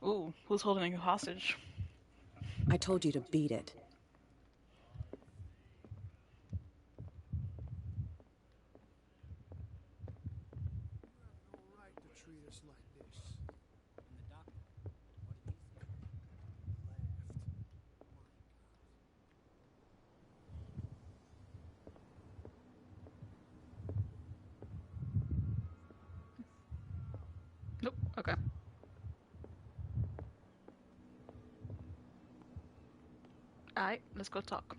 Ooh, who's holding you hostage? I told you to beat it. Nope. Okay. All right, let's go talk.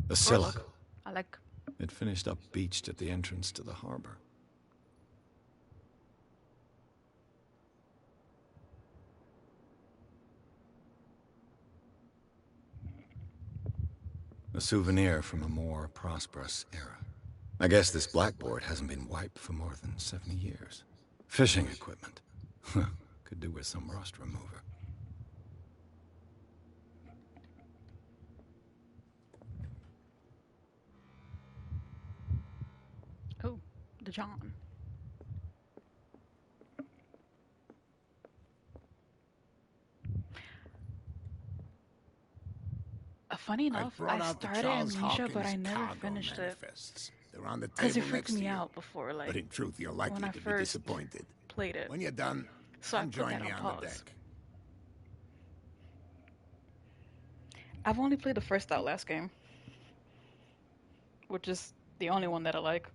The Scylla. Look, I like. It finished up beached at the entrance to the harbor. A souvenir from a more prosperous era. I guess this blackboard hasn't been wiped for more than 70 years. Fishing equipment. Could do with some rust remover. Oh, the John. Funny enough, I started Amnesia, but I never finished it. They're on the Because it table freaked next to me you. out before, like, But in truth, you're when likely I to be first disappointed. played it. When you're done, So I come put join that me on on the pause. deck. I've only played the first Outlast game, which is the only one that I like.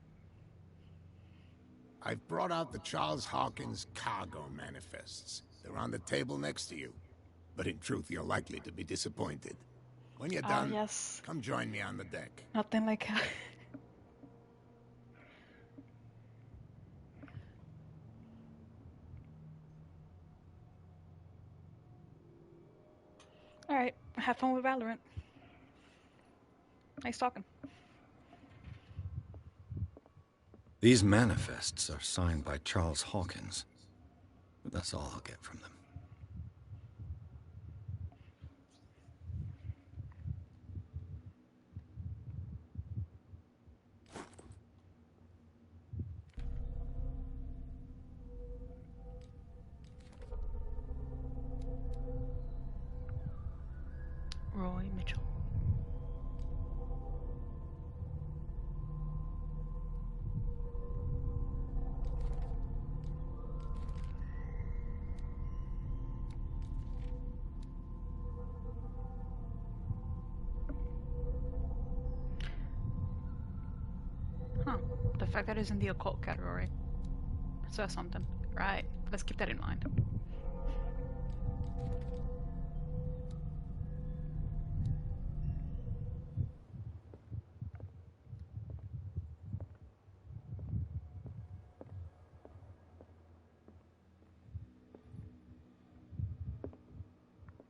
I've brought out the Charles Hawkins cargo manifests. They're on the table next to you. But in truth, you're likely to be disappointed. When you're done, Yes. come join me on the deck. Nothing like. Alright, have fun with Valorant. Nice talking. These manifests are signed by Charles Hawkins. But that's all I'll get from them. Roy Mitchell. Huh. The fact that it's in the occult category says something. Right. Let's keep that in mind.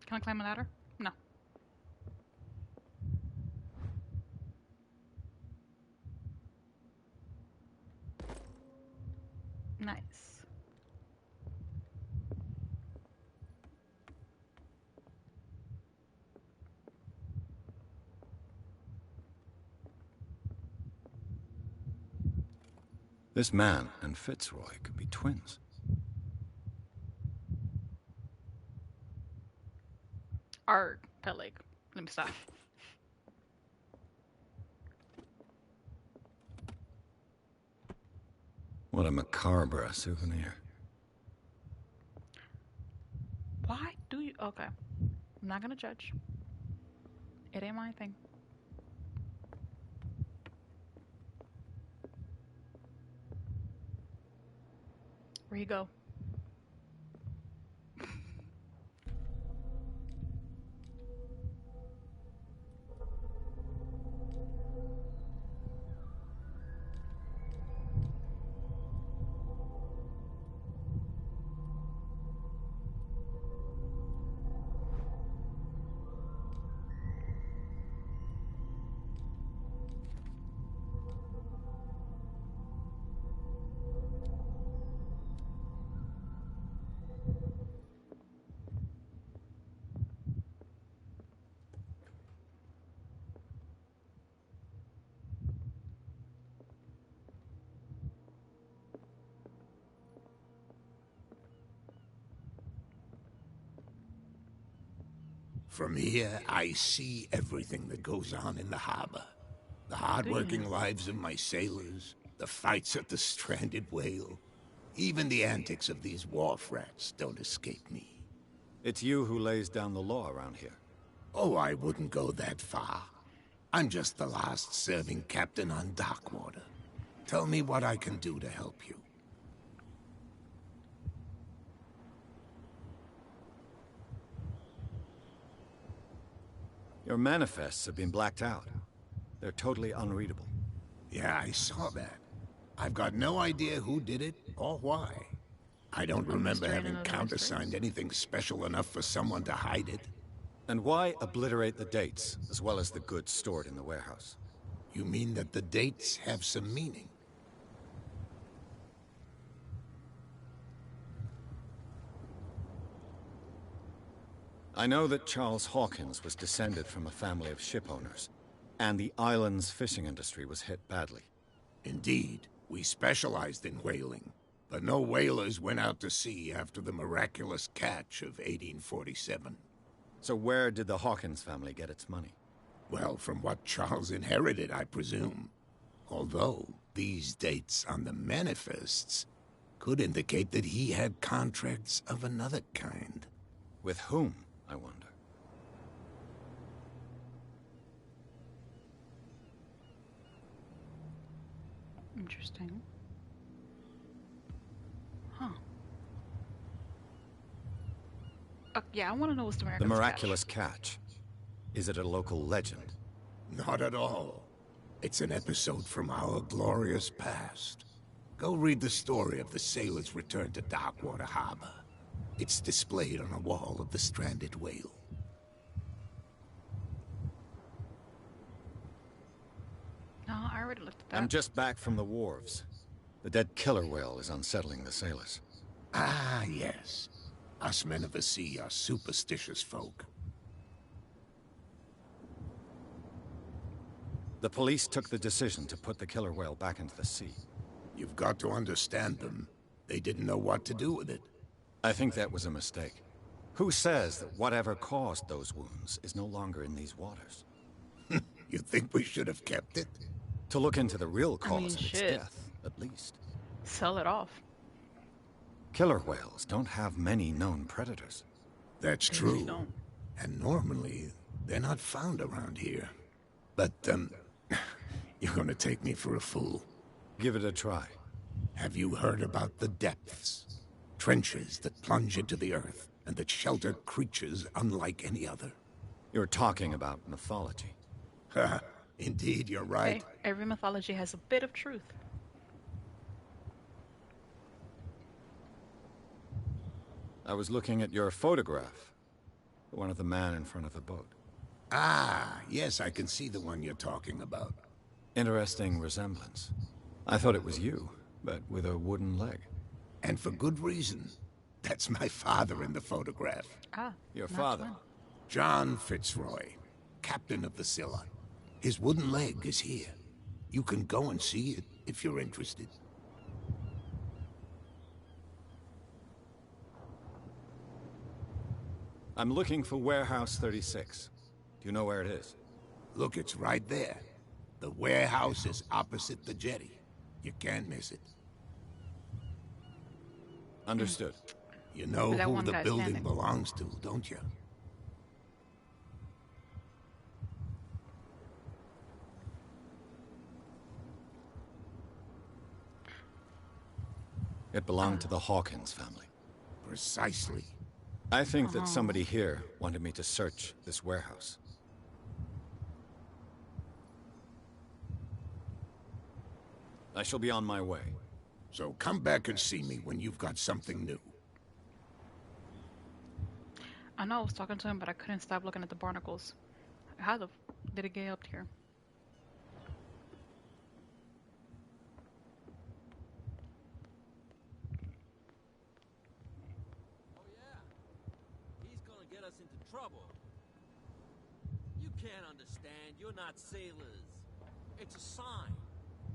Can I climb a ladder? No. Nice. This man and Fitzroy could be twins. Art. That leg. Let me stop. What a macabre souvenir. Why do you... Okay. I'm not gonna judge. It ain't my thing. Where you go? From here, I see everything that goes on in the harbor. The hard-working lives of my sailors, the fights at the stranded whale. Even the antics of these wharf rats don't escape me. It's you who lays down the law around here. Oh, I wouldn't go that far. I'm just the last serving captain on Darkwater. Tell me what I can do to help you. Your manifests have been blacked out. They're totally unreadable. Yeah, I saw that. I've got no idea who did it or why. I don't remember having countersigned anything special enough for someone to hide it. And why obliterate the dates, as well as the goods stored in the warehouse? You mean that the dates have some meaning? I know that Charles Hawkins was descended from a family of shipowners, and the island's fishing industry was hit badly. Indeed, we specialized in whaling, but no whalers went out to sea after the miraculous catch of 1847. So where did the Hawkins family get its money? Well, from what Charles inherited, I presume. Although, these dates on the manifests could indicate that he had contracts of another kind. With whom, I wonder? Interesting. Huh. Yeah, I want to know what's the miraculous catch. The miraculous catch. Is it a local legend? Not at all. It's an episode from our glorious past. Go read the story of the sailors' return to Darkwater Harbor. It's displayed on a wall of the stranded whale. No, I already looked at that. I'm just back from the wharves. The dead killer whale is unsettling the sailors. Ah, yes. Us men of the sea are superstitious folk. The police took the decision to put the killer whale back into the sea. You've got to understand them. They didn't know what to do with it. I think that was a mistake. Who says that whatever caused those wounds is no longer in these waters? You think we should have kept it? To look into the real cause of its shit. death, at least. Sell it off. Killer whales don't have many known predators. That's true. And normally, they're not found around here. But, you're gonna take me for a fool. Give it a try. Have you heard about the depths? Trenches that plunge into the earth, and that shelter creatures unlike any other. You're talking about mythology. Ha! Indeed, you're right. Hey, every mythology has a bit of truth. I was looking at your photograph. The one of the man in front of the boat. Ah, yes, I can see the one you're talking about. Interesting resemblance. I thought it was you, but with a wooden leg. And for good reason. That's my father in the photograph. Ah, your father? John Fitzroy, captain of the Scylla. His wooden leg is here. You can go and see it if you're interested. I'm looking for Warehouse 36. Do you know where it is? Look, it's right there. The warehouse is opposite the jetty. You can't miss it. Understood. You know who the building belongs to, don't you? It belonged to the Hawkins family. Precisely. I think that somebody here wanted me to search this warehouse. I shall be on my way. So come back and see me when you've got something new. I know I was talking to him, but I couldn't stop looking at the barnacles. How the did it get up here? Oh yeah, he's gonna get us into trouble. You can't understand, you're not sailors. It's a sign.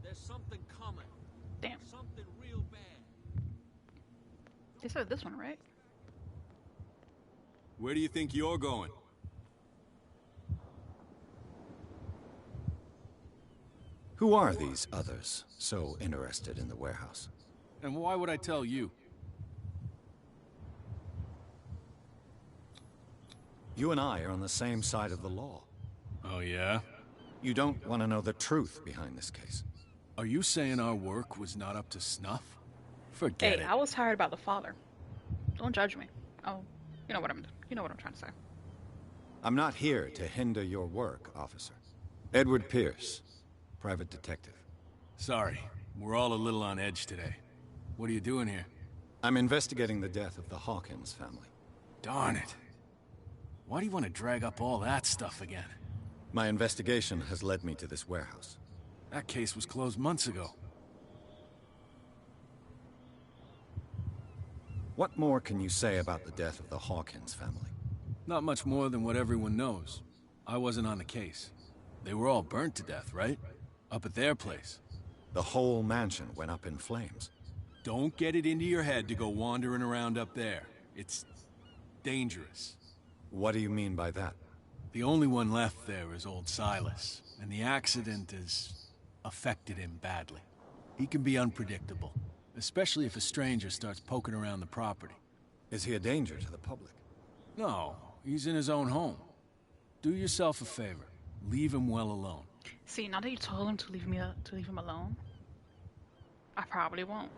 There's something coming. Damn. Something real bad. They said this one, right? Where do you think you're going? Who are these others so interested in the warehouse? And why would I tell you? You and I are on the same side of the law. Oh, yeah? You don't want to know the truth behind this case. Are you saying our work was not up to snuff? Forget Hey, it. I was hired by the father. Don't judge me. Oh, you know what I'm trying to say. I'm not here to hinder your work, officer. Edward Pierce, private detective. Sorry, we're all a little on edge today. What are you doing here? I'm investigating the death of the Hawkins family. Darn it. Why do you want to drag up all that stuff again? My investigation has led me to this warehouse. That case was closed months ago. What more can you say about the death of the Hawkins family? Not much more than what everyone knows. I wasn't on the case. They were all burnt to death, right? Up at their place. The whole mansion went up in flames. Don't get it into your head to go wandering around up there. It's dangerous. What do you mean by that? The only one left there is old Silas, and the accident has affected him badly. He can be unpredictable, especially if a stranger starts poking around the property. Is he a danger to the public? No, he's in his own home. Do yourself a favor. Leave him well alone. See, now that you told him to leave him alone, I probably won't.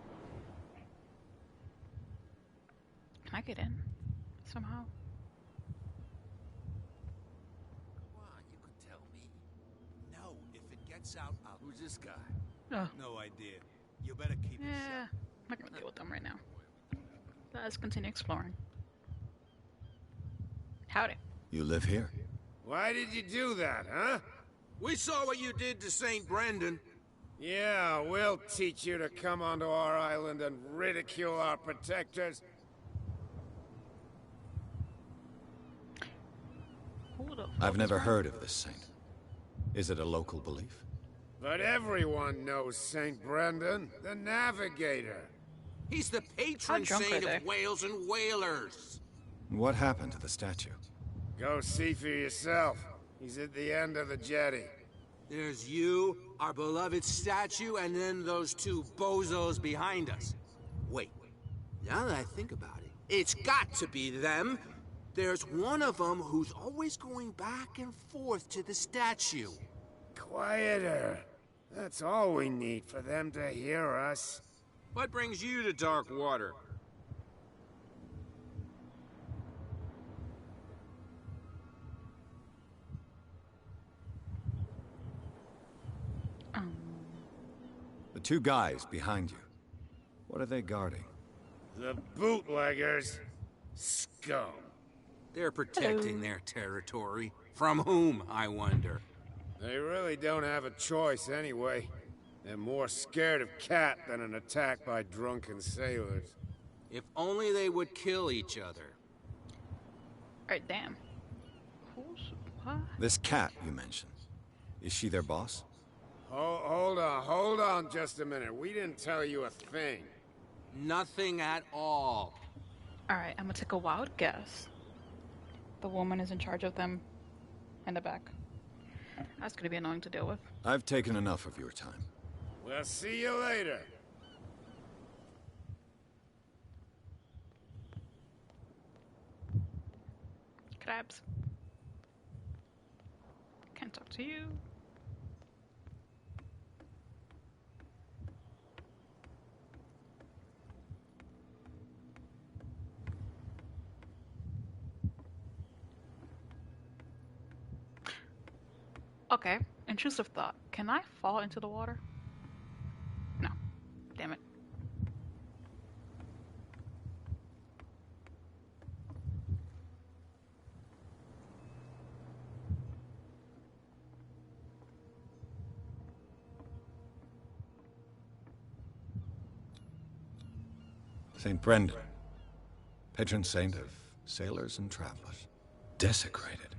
Can I get in somehow? Come on, you could tell me. No, if it gets out, I'll... Who's this guy? Oh. No idea. You better keep it Yeah, shut. I'm not gonna deal with them right now. Let's continue exploring. Howdy. You live here? Why did you do that, huh? We saw what you did to St. Brendan. Yeah, we'll teach you to come onto our island and ridicule our protectors. Who the fuck I've is never wrong? heard of this saint. Is it a local belief? But everyone knows St. Brendan, the Navigator. He's the patron drunk saint are of they? whales and whalers. What happened to the statue? Go see for yourself. He's at the end of the jetty. There's you, our beloved statue, and then those two bozos behind us. Wait, now that I think about it, it's got to be them. There's one of them who's always going back and forth to the statue. Quieter. That's all we need for them to hear us. What brings you to dark water? The two guys behind you. What are they guarding? The bootleggers. Scum. They're protecting their territory. From whom, I wonder? They really don't have a choice anyway. They're more scared of Cat than an attack by drunken sailors. If only they would kill each other. Alright, damn. Who's what? This cat you mentioned. Is she their boss? Hold on just a minute. We didn't tell you a thing. Nothing at all. Alright, I'm gonna take a wild guess. The woman is in charge of them in the back. That's gonna be annoying to deal with. I've taken enough of your time. We'll see you later. Crabs. Can't talk to you. Okay, intrusive thought. Can I fall into the water? No. Damn it. St. Brendan. Patron saint of sailors and travelers. Desecrated.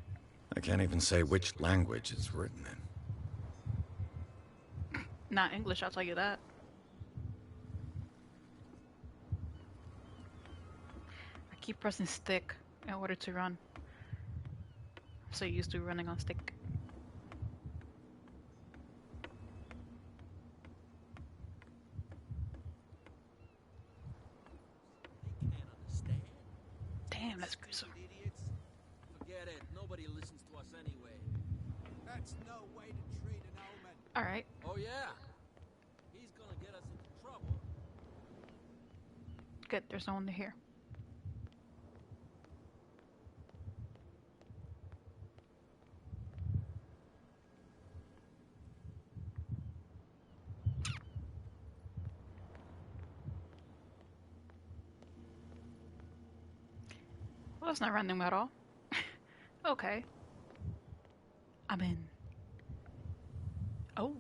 I can't even say which language it's written in. Not English, I'll tell you that. I keep pressing stick in order to run. I'm so used to running on stick. Damn, that's gruesome. Stupid idiots. Forget it. Nobody listens to us anyway. That's no way to treat an omen. Alright. Oh yeah. He's gonna get us into trouble. Good, there's no one to hear. Well, that's not random at all. Okay. I'm in. Oh.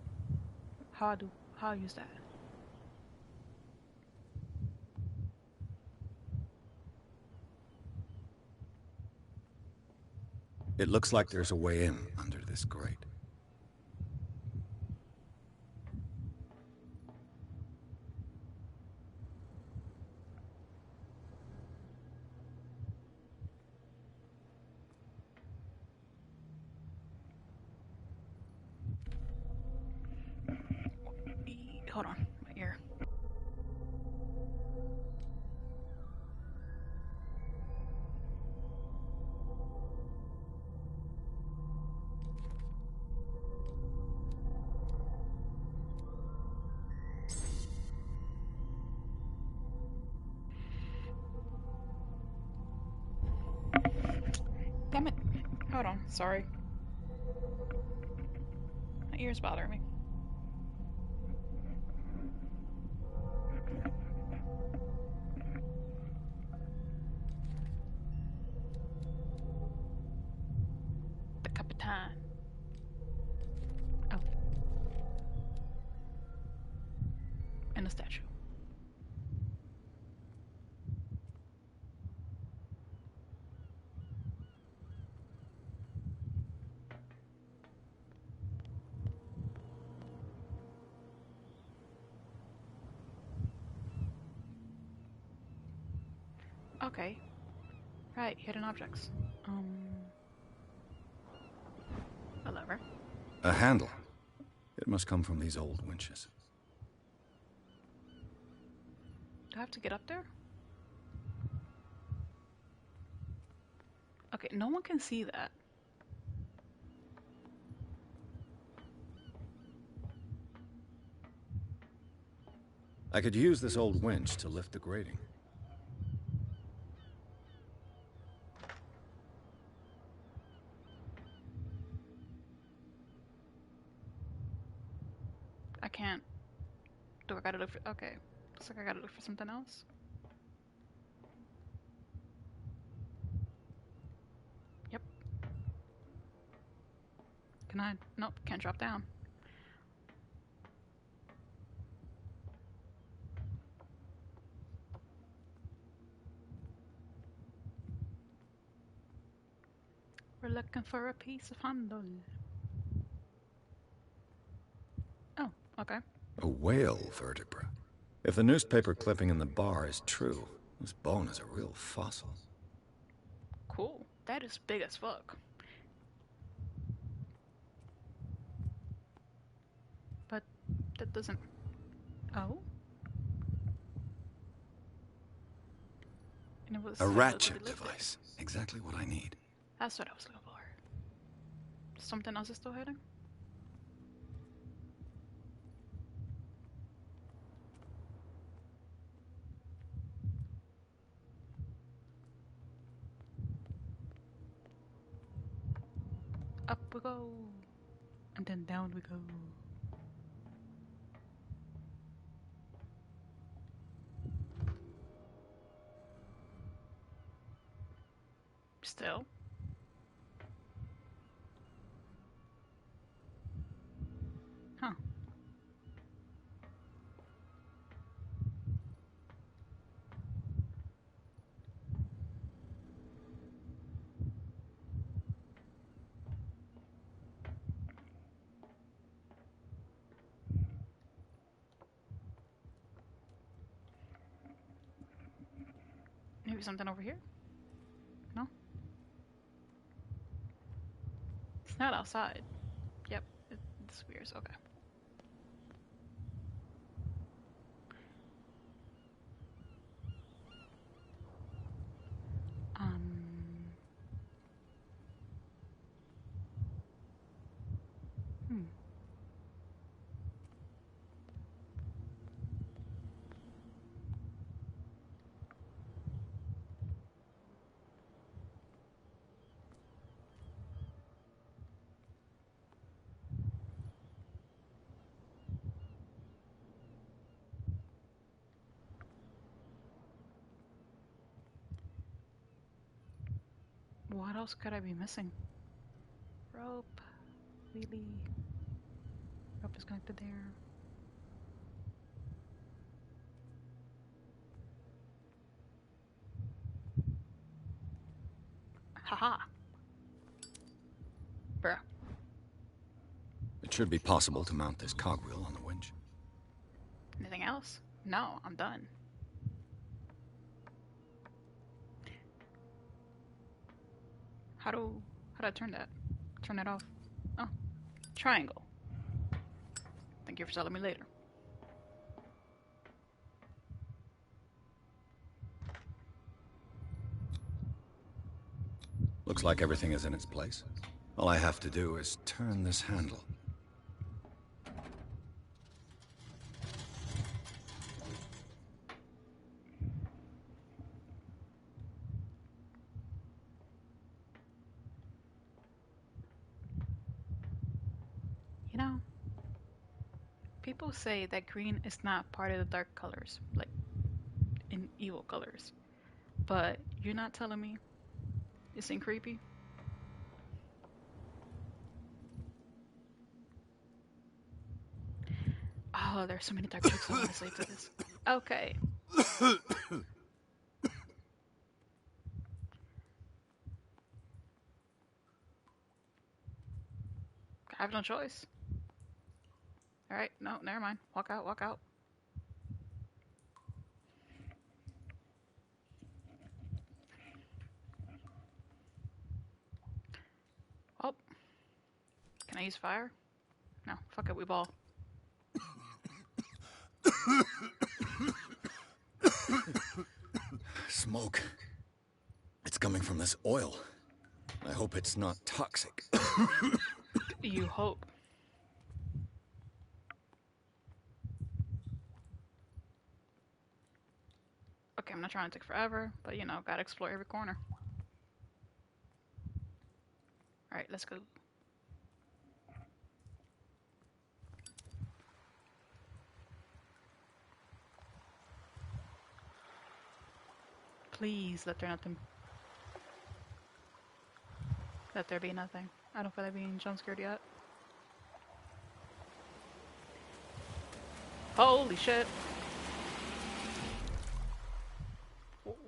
How I use that? It looks like there's a way in under this grate. Hold on, my ear. Damn it. Hold on, sorry. My ears bother me. The Capitan. Oh. And the statue. Okay. Right, hidden objects. A lever. A handle. It must come from these old winches. Do I have to get up there? Okay, no one can see that. I could use this old winch to lift the grating. I can't. Do I gotta look for... Okay. Looks like I gotta look for something else. Yep. Can I... Nope, can't drop down. We're looking for a piece of handle. Oh, okay. A whale vertebra. If the newspaper clipping in the bar is true, this bone is a real fossil. Cool. That is big as fuck. But that doesn't... Oh? And it was A ratchet device. Exactly what I need. That's what I was looking for. Something else is still hidden? Up we go. And then down we go. Still. Huh. Maybe something over here? No? It's not outside. Yep, it's weird. Okay. What else could I be missing? Rope. Really? Rope is connected there. Haha. Bruh. It should be possible to mount this cogwheel on the winch. Anything else? No, I'm done. How do I turn that? Turn that off? Oh. Triangle. Thank you for telling me later. Looks like everything is in its place. All I have to do is turn this handle. You know, people say that green is not part of the dark colors, like in evil colors. But you're not telling me this ain't creepy? Oh, there's so many dark jokes I want to say to this. Okay. I have no choice. Alright, no, never mind. Walk out, walk out. Oh. Can I use fire? No, fuck it, we ball. Smoke. It's coming from this oil. I hope it's not toxic. You hope. Okay, I'm not trying to take forever, but you know, gotta explore every corner. Alright, let's go. Please let there nothing. Let there be nothing. I don't feel like being jump scared yet. Holy shit.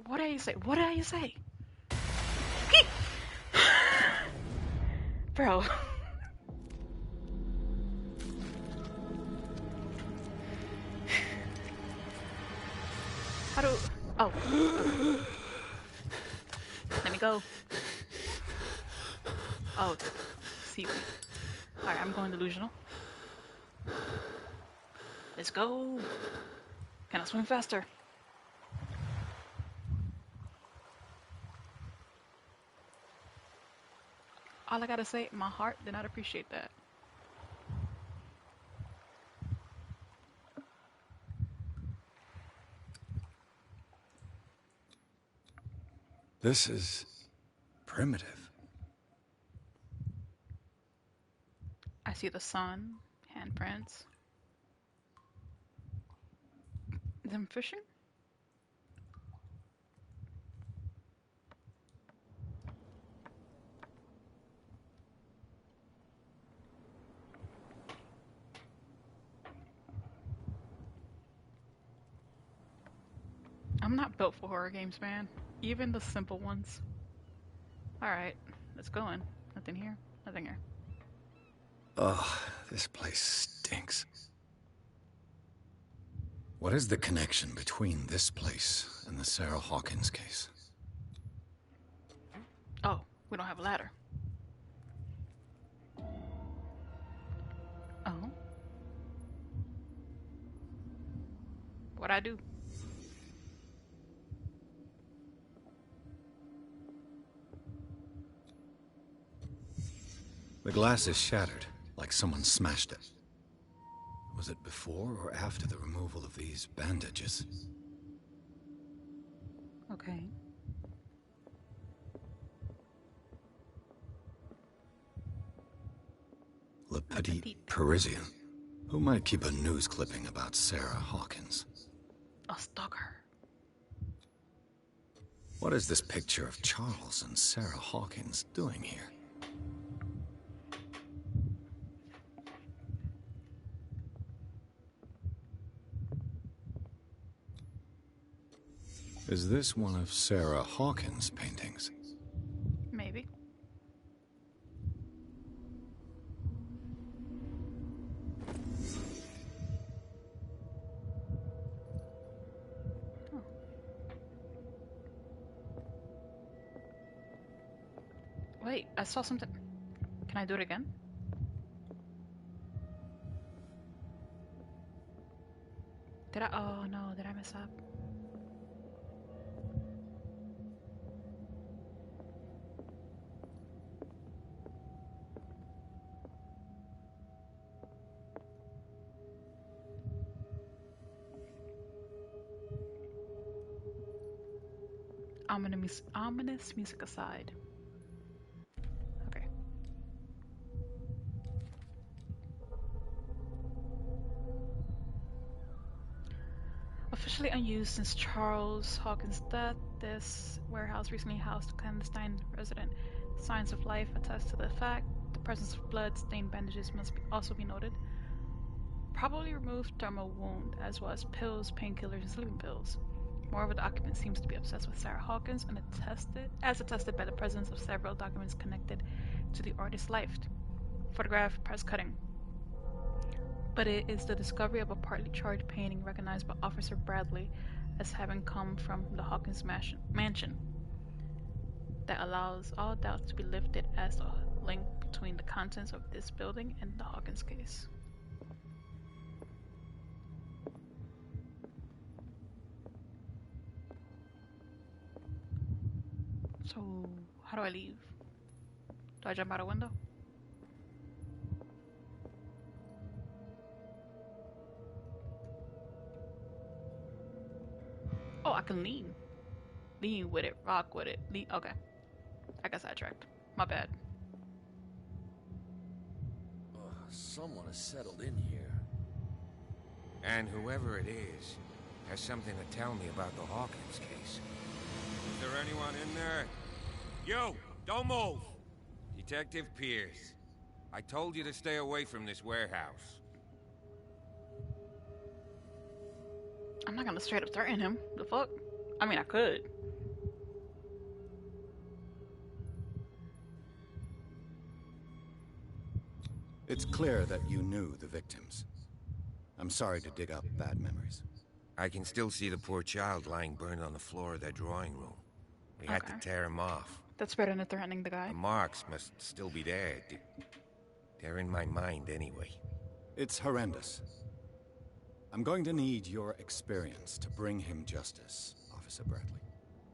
What did you say? What did you say? Bro. How do... Oh. Okay. Let me go. Oh. Seaweed. Alright, I'm going delusional. Let's go. Can I swim faster? All I gotta say, my heart did not appreciate that. This is primitive. I see the sun, handprints. Them fishing? I'm not built for horror games, man. Even the simple ones. Alright, let's go in. Nothing here, nothing here. Ugh, this place stinks. What is the connection between this place and the Sarah Hawkins case? Oh, we don't have a ladder. Oh. What'd I do? The glass is shattered, like someone smashed it. Was it before or after the removal of these bandages? Okay. Le Petit Parisien. Who might keep a news clipping about Sarah Hawkins? A stalker. What is this picture of Charles and Sarah Hawkins doing here? Is this one of Sarah Hawkins' paintings? Maybe. Oh. Wait, I saw something. Can I do it again? Did I? Oh no, did I mess up? Ominous music aside. Okay. Officially unused since Charles Hawkins' death, this warehouse recently housed a clandestine resident. Signs of life attest to the fact. The presence of blood-stained bandages must also be noted. Probably removed thermal wound, as was pills, painkillers, and sleeping pills. Moreover, the occupant seems to be obsessed with Sarah Hawkins and attested by the presence of several documents connected to the artist's life. Photograph, press cutting. But it is the discovery of a partly charged painting recognized by Officer Bradley as having come from the Hawkins mansion that allows all doubts to be lifted as the link between the contents of this building and the Hawkins case. So, how do I leave? Do I jump out a window? Oh, I can lean. Lean with it, rock with it. Lean. Okay. I got sidetracked. My bad. Someone has settled in here. And whoever it is has something to tell me about the Hawkins case. Is there anyone in there? You! Don't move! Detective Pierce. I told you to stay away from this warehouse. I'm not gonna straight up threaten him. The fuck? I mean, I could. It's clear that you knew the victims. I'm sorry to dig up bad memories. I can still see the poor child lying burned on the floor of their drawing room. We had to tear him off. That's better than threatening the guy. The marks must still be there. They're in my mind anyway. It's horrendous. I'm going to need your experience to bring him justice, Officer Bradley.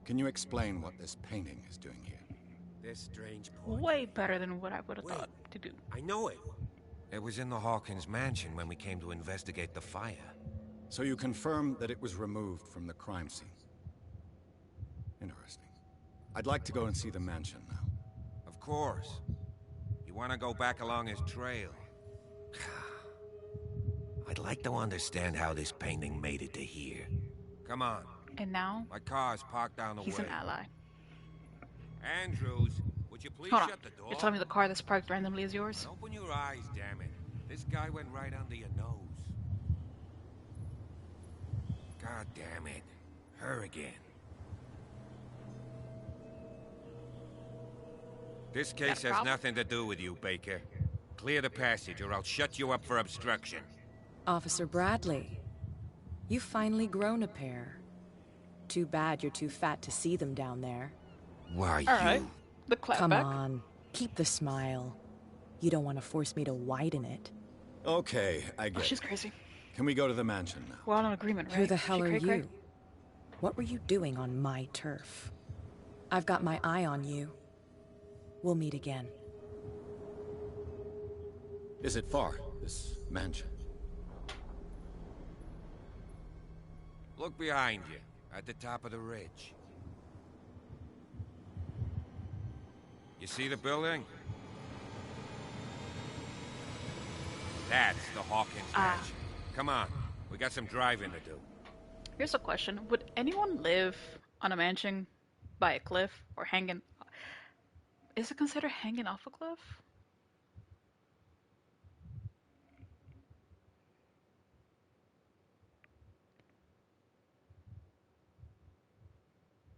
Can you explain what this painting is doing here? This strange portrait. Way better than what I would have thought to do. I know it. It was in the Hawkins mansion when we came to investigate the fire. So you confirm that it was removed from the crime scene? Interesting. I'd like to go and see the mansion now. Of course. You want to go back along his trail? I'd like to understand how this painting made it to here. Come on. And now? My car's parked down the way. He's an ally. Andrews, would you please shut the door? You're telling me the car that's parked randomly is yours? Open your eyes, damn it. This guy went right under your nose. God damn it. Her again. This case has nothing to do with you, Baker. Clear the passage or I'll shut you up for obstruction. Officer Bradley, you've finally grown a pair. Too bad you're too fat to see them down there. Why, all right. The clap Come back. on, keep the smile. You don't want to force me to widen it. Okay, I get it. She's crazy. Can we go to the mansion now? We're all in agreement, right? Who the hell are you? Cray? What were you doing on my turf? I've got my eye on you. We'll meet again. Is it far, this mansion? Look behind you, at the top of the ridge. You see the building? That's the Hawkins mansion. Come on, we got some driving to do. Here's a question. Would anyone live on a mansion by a cliff or hanging. Is it considered hanging off a cliff?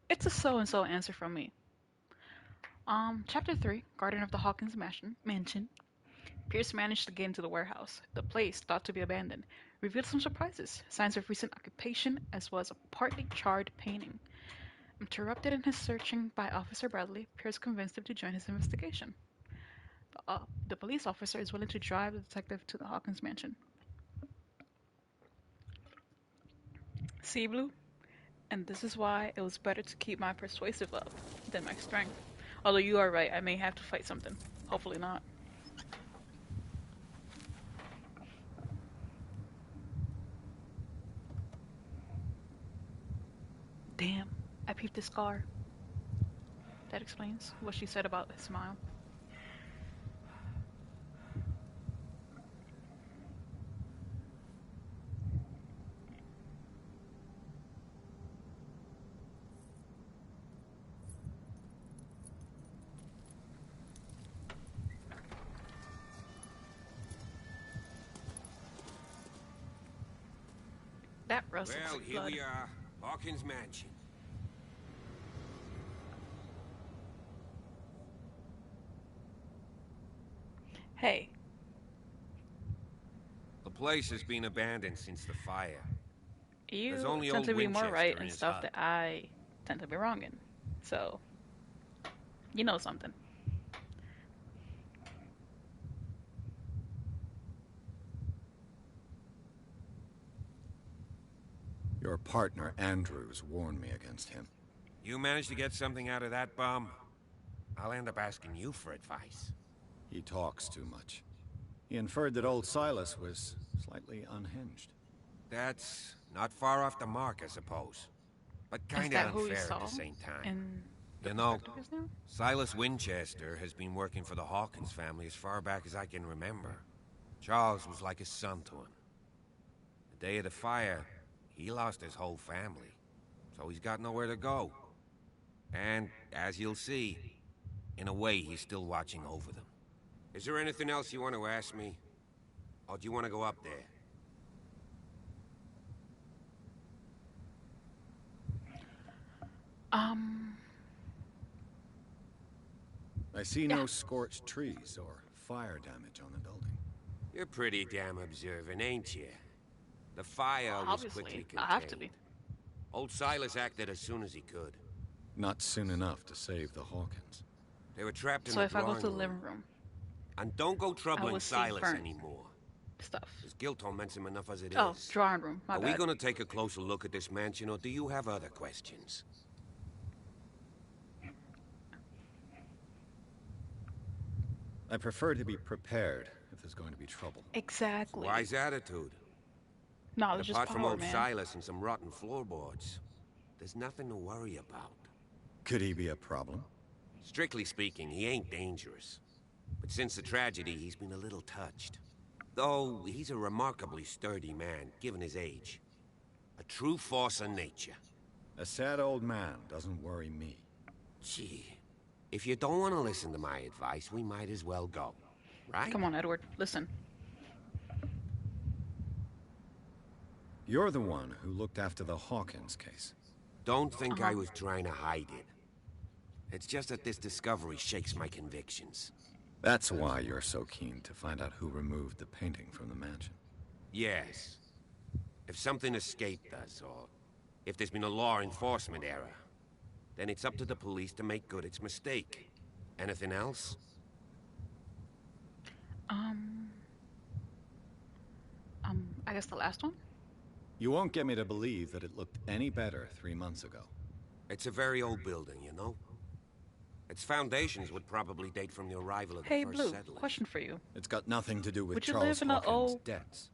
It's a so-and-so answer from me. Chapter 3, Guardian of the Hawkins Mansion. Pierce managed to get into the warehouse. The place, thought to be abandoned, revealed some surprises, signs of recent occupation, as well as a partly charred painting. Interrupted in his searching by Officer Bradley, Pierce convinced him to join his investigation. The police officer is willing to drive the detective to the Hawkins mansion. See, Blue? And this is why it was better to keep my persuasive up than my strength. Although you are right, I may have to fight something. Hopefully not. Damn, I peeped the scar. That explains what she said about his smile. That rustles Well, here blood. we are. Hawkins Mansion. Hey. The place has been abandoned since the fire. You There's only tend old to be more Winchester right in in his stuff hut. that I tend to be wrong in. So, you know something. Your partner, Andrews, warned me against him. You managed to get something out of that bum? I'll end up asking you for advice. He talks too much. He inferred that old Silas was slightly unhinged. That's not far off the mark, I suppose. But Is kinda that who we unfair saw at the same time. in the You know, perspectives now? Silas Winchester has been working for the Hawkins family as far back as I can remember. Charles was like a son to him. The day of the fire, he lost his whole family, so he's got nowhere to go. And, as you'll see, in a way, he's still watching over them. Is there anything else you want to ask me? Or do you want to go up there? I see no scorched trees or fire damage on the building. You're pretty damn observant, ain't you? The fire was Obviously, quickly I have to contained. be. Old Silas acted as soon as he could. Not soon enough to save the Hawkins. They were trapped in So the if I go drawing to the room. living room, And don't go I troubling will see Silas burnt anymore. stuff. His guilt torments him enough as it Oh, is. drawing room. My Are we bad. gonna take a closer look at this mansion, or do you have other questions? I prefer to be prepared if there's going to be trouble. Exactly. Wise attitude. Knowledge But is apart from power, old man. Silas and some rotten floorboards, there's nothing to worry about. Could he be a problem? Strictly speaking, he ain't dangerous. But since the tragedy, he's been a little touched. Though he's a remarkably sturdy man, given his age. A true force of nature. A sad old man doesn't worry me. Gee, if you don't want to listen to my advice, we might as well go. Right? Come on, Edward. Listen. You're the one who looked after the Hawkins case. Don't think I was trying to hide it. It's just that this discovery shakes my convictions. That's why you're so keen to find out who removed the painting from the mansion. Yes. If something escaped us, or if there's been a law enforcement error, then it's up to the police to make good its mistake. Anything else? I guess the last one? You won't get me to believe that it looked any better 3 months ago. It's a very old building, you know? Its foundations would probably date from the arrival of the Hey, first Blue, settlers. question for you. It's got nothing to do with Would you Charles live in a Hawkins' old- debts.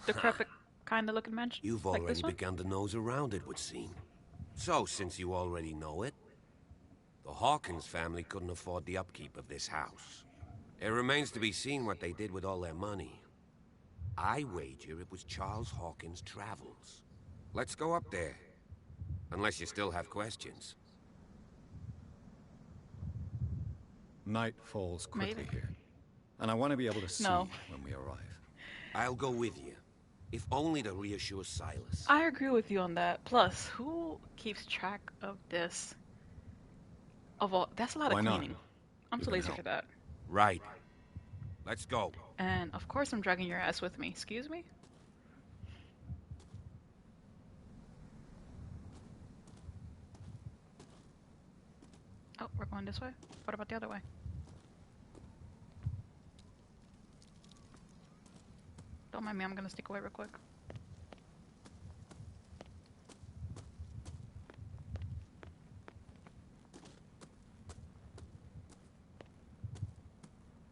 Decrepit kind of looking mansion? You've like already this one? begun to nose around, it would seem. So, since you already know it, the Hawkins family couldn't afford the upkeep of this house. It remains to be seen what they did with all their money. I wager it was Charles Hawkins' travels. Let's go up there. Unless you still have questions. Night falls quickly Maybe. here, and I want to be able to see No. when we arrive. I'll go with you, if only to reassure Silas. I agree with you on that. Plus, who keeps track of this? Of all, that's a lot Why of not? cleaning. I'm You too can lazy help. for that. Right. Let's go. And of course, I'm dragging your ass with me. Excuse me? Oh, we're going this way? What about the other way? Don't mind me, I'm gonna stick away real quick.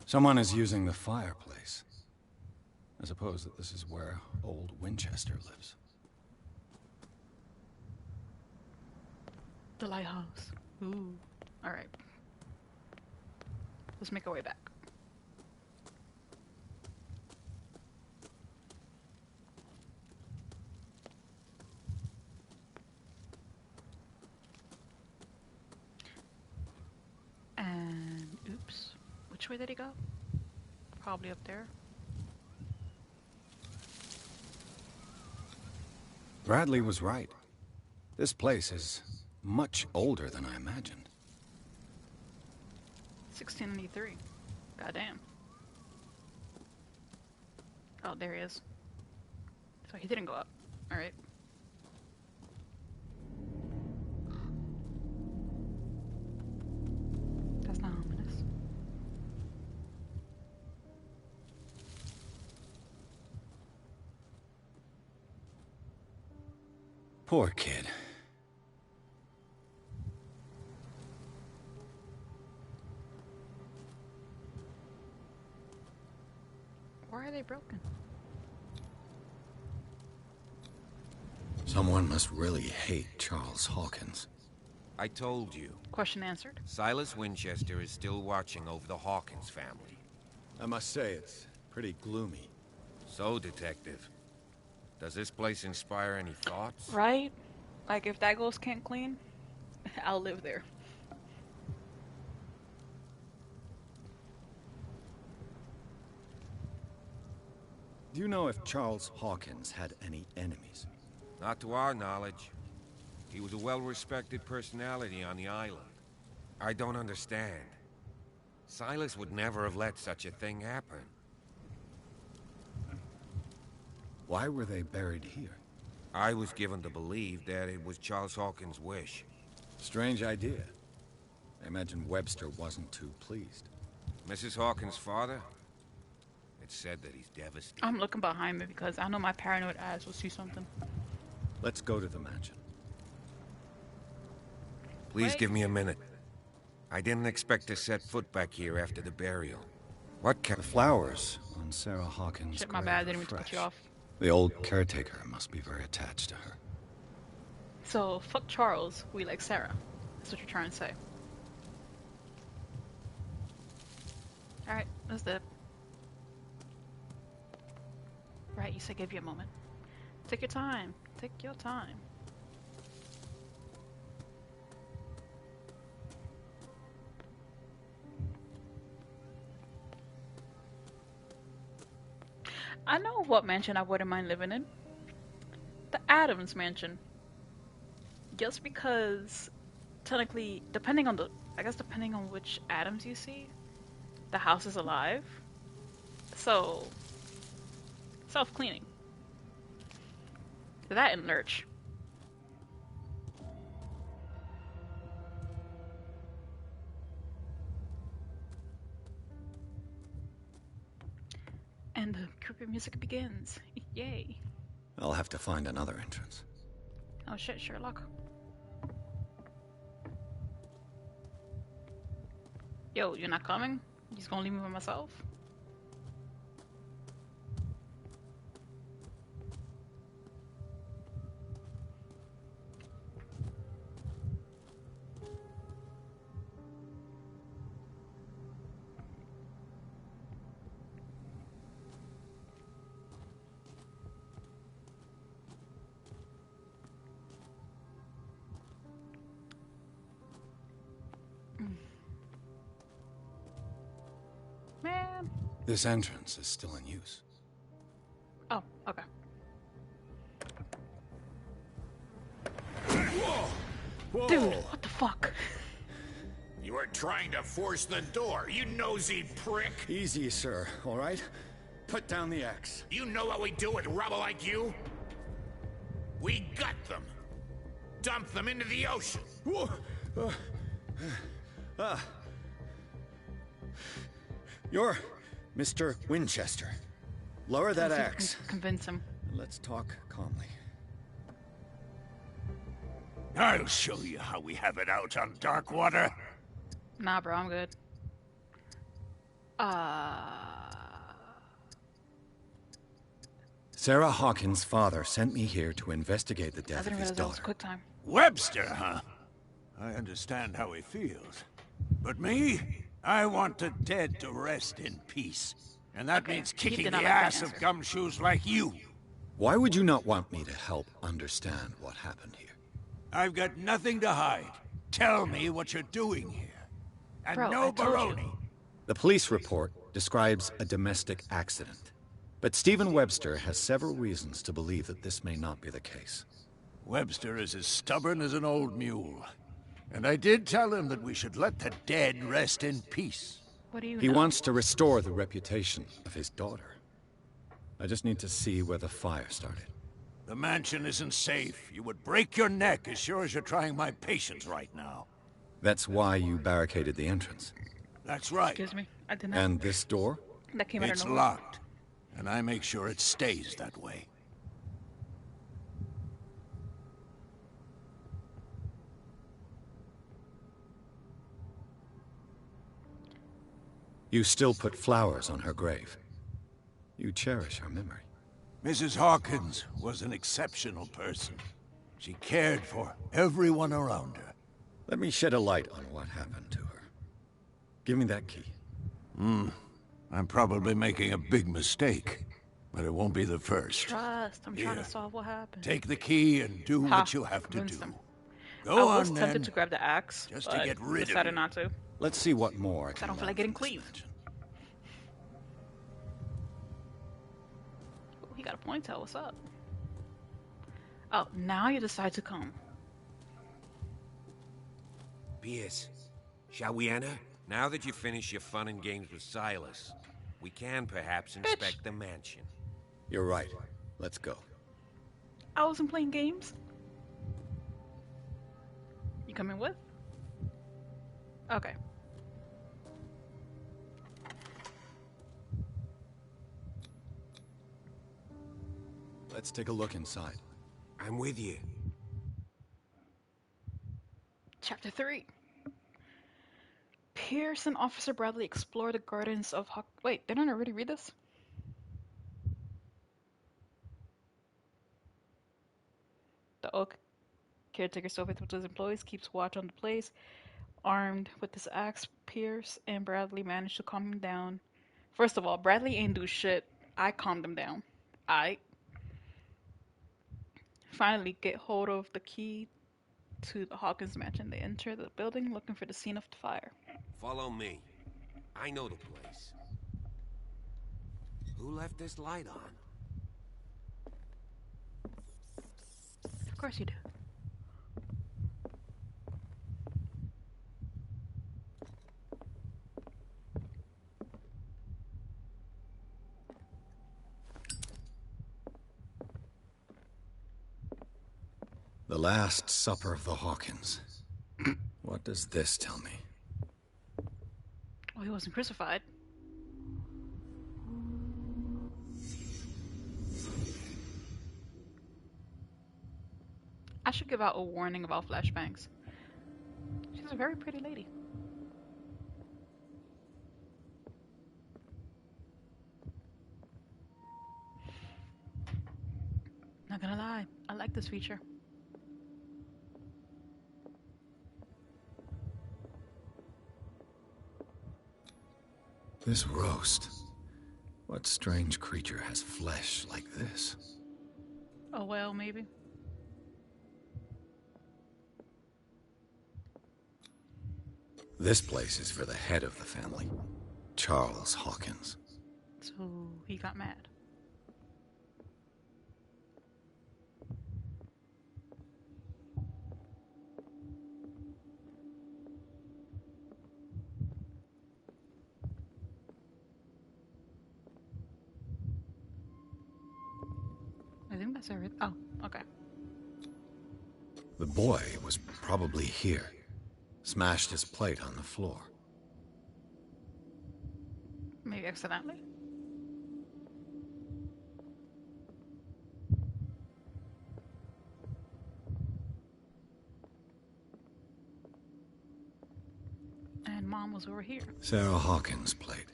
Someone is using the fireplace. I suppose that this is where old Winchester lives. The lighthouse. Ooh. Alright. Let's make our way back. And oops. Which way did he go? Probably up there. Bradley was right. This place is much older than I imagined. 1693. Goddamn. Oh, there he is. So he didn't go up. Alright. That's not ominous. Poor kid. Why are they broken? Someone must really hate Charles Hawkins. I told you. Question answered. Silas Winchester is still watching over the Hawkins family. I must say, it's pretty gloomy. So, Detective, does this place inspire any thoughts? Right? Like, if that ghost can't clean, I'll live there. Do you know if Charles Hawkins had any enemies? Not to our knowledge. He was a well-respected personality on the island. I don't understand. Silas would never have let such a thing happen. Why were they buried here? I was given to believe that it was Charles Hawkins' wish. Strange idea. I imagine Webster wasn't too pleased. Mrs. Hawkins' father? It's said that he's devastated. I'm looking behind me because I know my paranoid eyes will see something. Let's go to the mansion. Please Wait. give me a minute. I didn't expect to set foot back here after the burial. What kind The flowers on Sarah Hawkins' Shit, my grave bad. I are didn't mean to cut fresh. you off. The old caretaker must be very attached to her. So, fuck Charles. We like Sarah. That's what you're trying to say. Alright, let's dip. Right, you said give you a moment. Take your time. Take your time. I know what mansion I wouldn't mind living in. The Adams mansion. Just because, technically, depending on which Adams you see, the house is alive. So, self-cleaning. That and Lurch. And the creepy music begins. Yay. I'll have to find another entrance. Oh shit, Sherlock. Yo, you're not coming? You just gonna leave me by myself? This entrance is still in use. Oh, okay. Whoa! Dude, what the fuck? You were trying to force the door, you nosy prick! Easy, sir, all right? Put down the axe. You know what we do with rubble like you? We gut them. Dump them into the ocean. You're Mr. Winchester. Lower that axe. Convince him. Let's talk calmly. I'll show you how we have it out on Darkwater. Nah, bro, I'm good. Sarah Hawkins' father sent me here to investigate the I death of didn't his realize that was daughter. quick time. Webster, huh? I understand how he feels. But me? I want the dead to rest in peace. And that means he kicking did the not like that ass of answer. gumshoes like you. Why would you not want me to help understand what happened here? I've got nothing to hide. Tell me what you're doing here. And Bro, no I told you. baloney. The police report describes a domestic accident. But Stephen Webster has several reasons to believe that this may not be the case. Webster is as stubborn as an old mule. And I did tell him that we should let the dead rest in peace. What do you He know? wants to restore the reputation of his daughter. I just need to see where the fire started. The mansion isn't safe. You would break your neck as sure as you're trying my patience right now. That's why you barricaded the entrance. That's right. Excuse me. I did not. And this door? That came out of It's nowhere. locked. And I make sure it stays that way. You still put flowers on her grave. You cherish her memory. Mrs. Hawkins was an exceptional person. She cared for everyone around her. Let me shed a light on what happened to her. Give me that key. I'm probably making a big mistake, but it won't be the first. Trust. I'm trying Here. to solve what happened. Take the key and do Ha, what you have to convinced do. him. Go I was on, tempted then. to grab the axe, Just to but get rid of decided you. not to. Let's see what more I I can don't feel learn like getting from this cleaved. mansion. Ooh, he got a ponytail. What's up? Oh, now you decide to come. Pierce, shall we enter? Now that you finish your fun and games with Silas, we can perhaps inspect the mansion. You're right. Let's go. I wasn't playing games. You coming with? Okay. Let's take a look inside. I'm with you. Chapter 3. Pierce and Officer Bradley explore the gardens of Wait, didn't I already read this? The Oak caretaker Soviet with his employees keeps watch on the place. Armed with his axe, Pierce and Bradley manage to calm him down. First of all, Bradley ain't do shit. I calmed him down. I finally get hold of the key to the Hawkins mansion. They enter the building looking for the scene of the fire. Follow me. I know the place. Who left this light on? Of course you do. The Last Supper of the Hawkins. What does this tell me? Well, he wasn't crucified. I should give out a warning about flashbangs. She's a very pretty lady. Not gonna lie, I like this feature. This roast. What strange creature has flesh like this? Oh well, maybe. This place is for the head of the family, Charles Hawkins. So he got mad. I think that's everything. Oh, okay. The boy was probably here. Smashed his plate on the floor. Maybe accidentally? And Mom was over here. Sarah Hawkins' plate.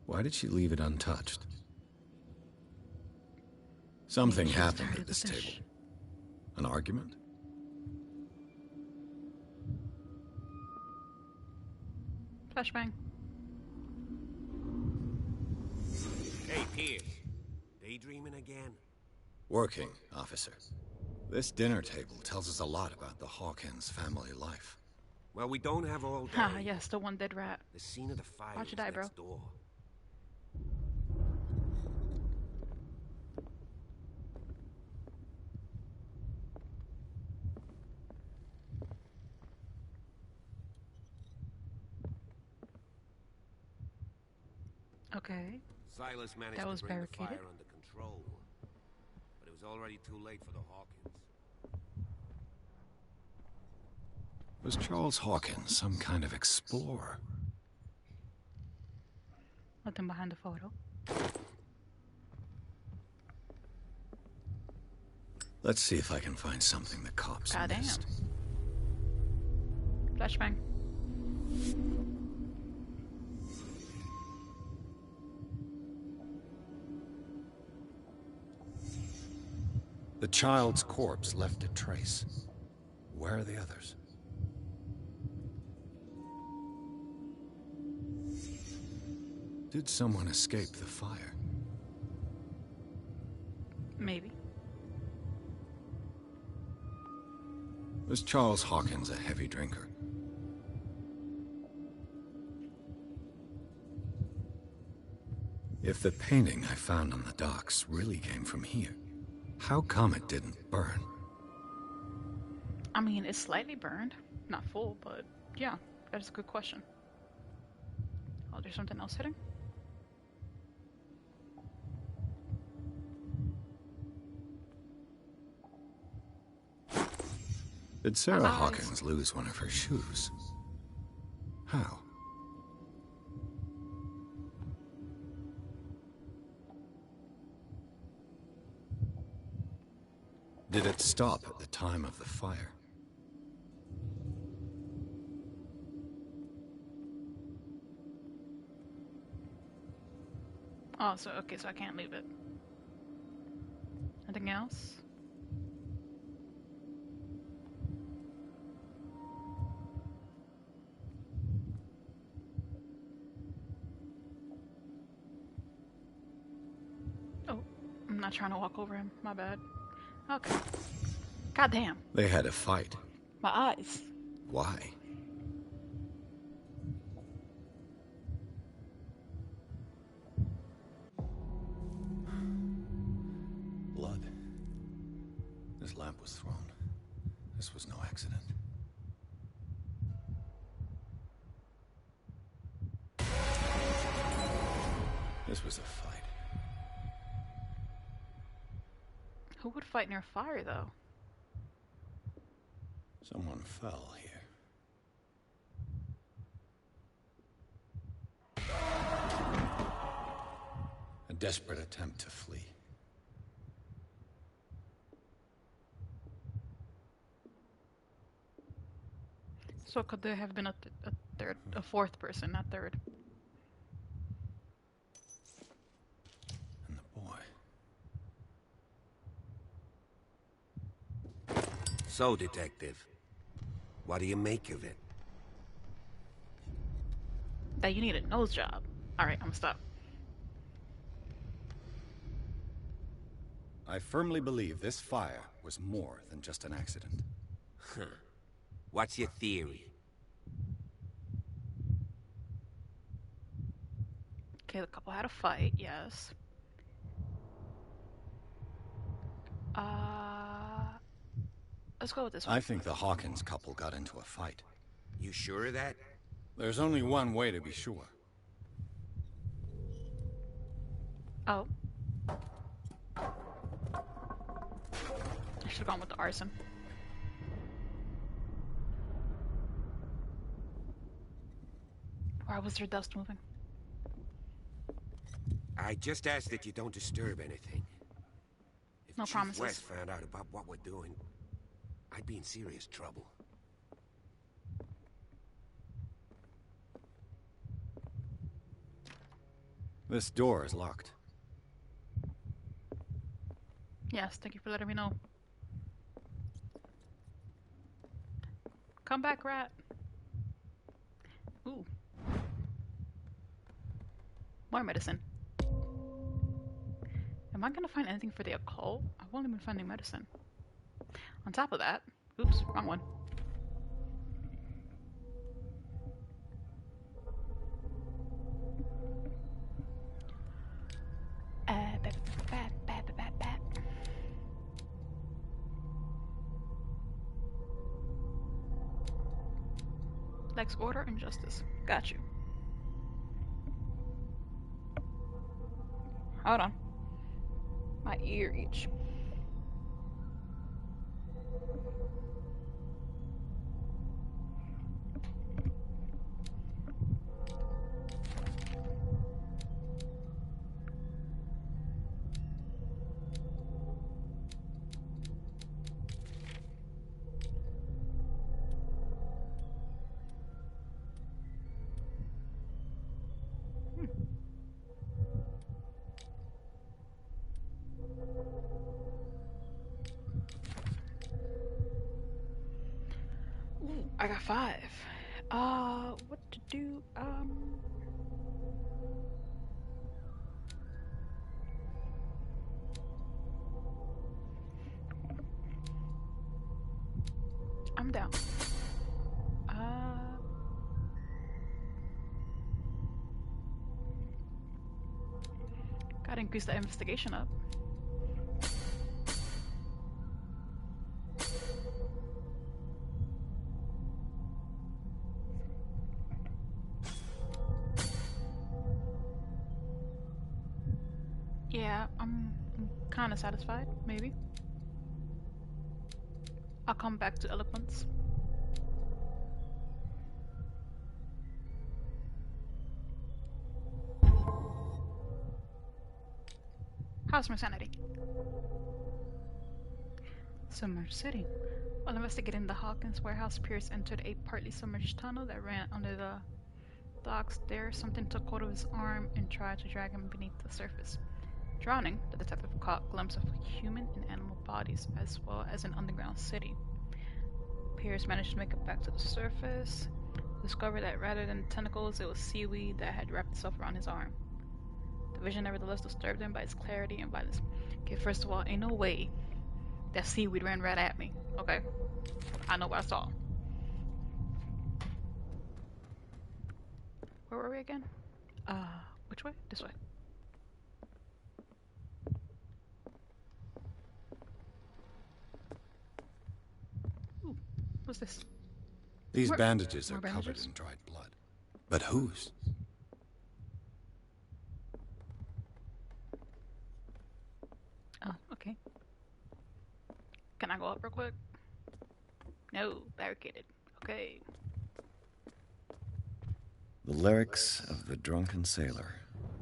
Why did she leave it untouched? Something happened at this table. An argument? Flashbang. Hey, Pierce. Daydreaming again? Working, officer. This dinner table tells us a lot about the Hawkins family life. Well, we don't have all day. Ah, yes, the one dead rat. The scene of the fire Watch is your die, bro. next door. Okay. Silas managed That was to bring the barricaded. fire under control, but it was already too late for the Hawkins. Was Charles Hawkins some kind of explorer? Nothing behind the photo. Let's see if I can find something the cops Goddamn. missed. Flashbang. The child's corpse left a trace. Where are the others? Did someone escape the fire? Maybe. Was Charles Hawkins a heavy drinker? If the painting I found on the docks really came from here, how come it didn't burn? I mean, it's slightly burned. Not full, but yeah, that is a good question. Oh, there's something else hitting? Did Sarah Eyes. Hawkins lose one of her shoes? How? Did it stop at the time of the fire? Oh, so okay, so I can't leave it. Anything else? Oh, I'm not trying to walk over him. My bad. Okay. Goddamn. They had a fight. My eyes. Why? Blood. This lamp was thrown. This was no accident. This was a fight. Who would fight near fire, though? Someone fell here. A desperate attempt to flee. So could there have been a fourth person, not third? And the boy. So, Detective, what do you make of it? That you need a nose job. Alright, I'm gonna stop. I firmly believe this fire was more than just an accident. Huh. What's your theory? Okay, the couple had a fight, yes. Let's go with this one. I think the Hawkins couple got into a fight. You sure of that? There's only one way to be sure. Oh. I should have gone with the arson. Why was there dust moving? I just ask that you don't disturb anything. If No Chief promises. West found out about what we're doing, I'd be in serious trouble. This door is locked. Yes, thank you for letting me know. Come back, rat. Ooh. More medicine. Am I gonna find anything for the occult? I've only been finding medicine. On top of that, oops, wrong one. Bat. Lex, order and justice. Got you. Hold on. My ear itch. Ooh, I got 5. What to do? I'm down. Gotta increase the investigation up. Yeah, I'm kind of satisfied, maybe. I'll come back to eloquence. How's my sanity? Submerged city. While investigating the Hawkins warehouse, Pierce entered a partly submerged tunnel that ran under the docks. There, something took hold of his arm and tried to drag him beneath the surface. Drowning, the detective caught a glimpse of human and animal bodies, as well as an underground city. Pierce managed to make it back to the surface, discovered that rather than tentacles, it was seaweed that had wrapped itself around his arm. The vision nevertheless disturbed him by its clarity and violence. Okay, first of all, ain't no way that seaweed ran right at me. Okay, I know what I saw. Where were we again? Which way? This way. Ooh, what's this? These bandages are bandages? covered in dried blood. But whose? Oh, okay. Can I go up real quick? No, barricaded. Okay. The lyrics of the drunken sailor,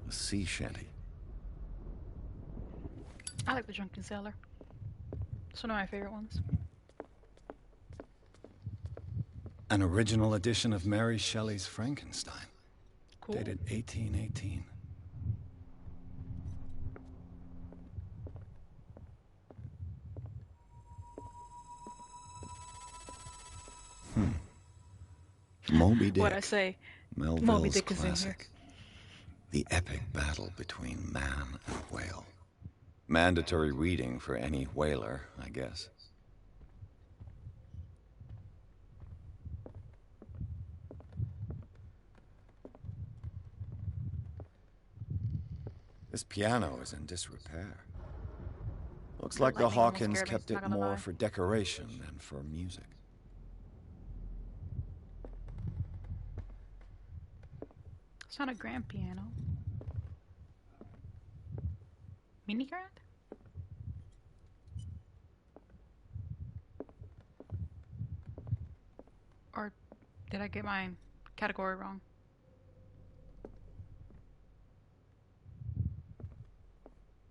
a sea shanty. I like the Drunken Sailor. It's one of my favorite ones. An original edition of Mary Shelley's Frankenstein. Cool. Dated 1818. Moby Dick. What'd I say? Melville's Moby Dick is in here. classic. The epic battle between man and whale. Mandatory reading for any whaler, I guess. This piano is in disrepair. Looks The like the lightning almost Hawkins scared me, kept not it gonna more lie. for decoration than for music. It's not a grand piano. Mini grand? Or did I get my category wrong?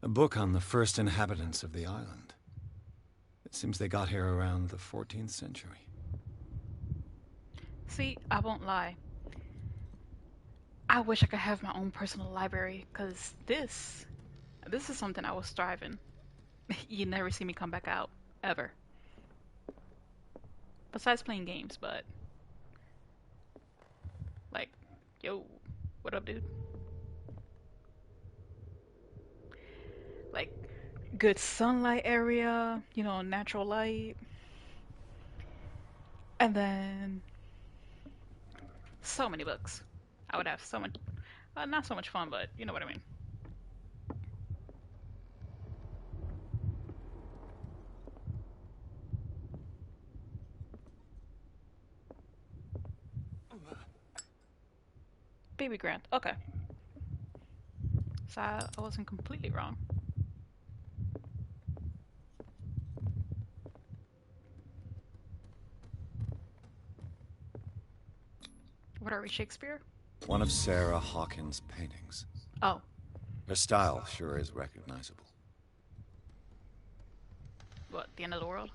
A book on the first inhabitants of the island. It seems they got here around the 14th century. See, I won't lie. I wish I could have my own personal library, because this is something I was striving. You never see me come back out, ever. Besides playing games, but like, yo, what up, dude? Like, good sunlight area, you know, natural light. And then so many books. I would have so much, not so much fun, but you know what I mean. Baby Grant, okay. So I wasn't completely wrong. What are we, Shakespeare? One of Sarah Hawkins' paintings. Oh. Her style sure is recognizable. What, the end of the world?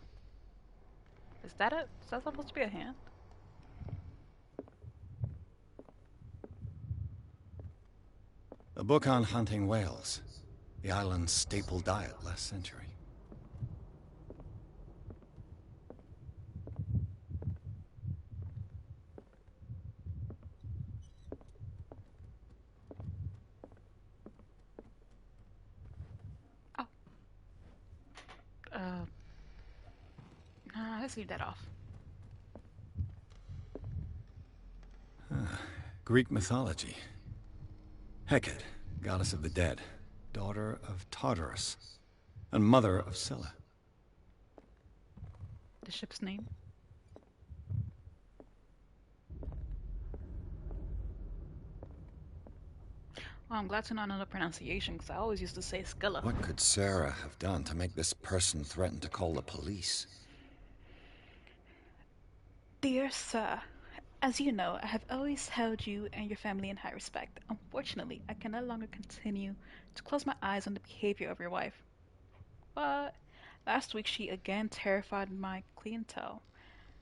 Is that it? Is that supposed to be a hand? A book on hunting whales. The island's staple diet last century. Let's leave that off. Greek mythology. Hecate, goddess of the dead, daughter of Tartarus, and mother of Scylla. The ship's name? Well, I'm glad to not know the pronunciation, because I always used to say Scylla. What could Sarah have done to make this person threaten to call the police? Dear Sir, as you know, I have always held you and your family in high respect. Unfortunately, I can no longer continue to close my eyes on the behavior of your wife. But last week she again terrified my clientele.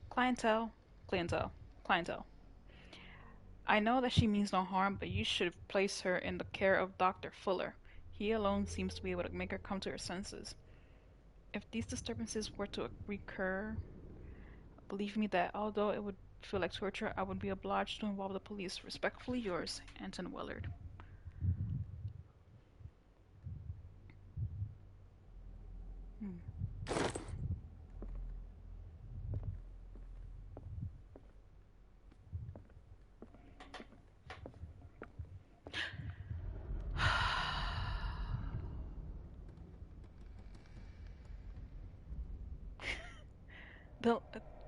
Clientele. I know that she means no harm, but you should place her in the care of Dr. Fuller. He alone seems to be able to make her come to her senses. If these disturbances were to recur, believe me that although it would feel like torture, I would be obliged to involve the police. Respectfully yours, Anton Willard.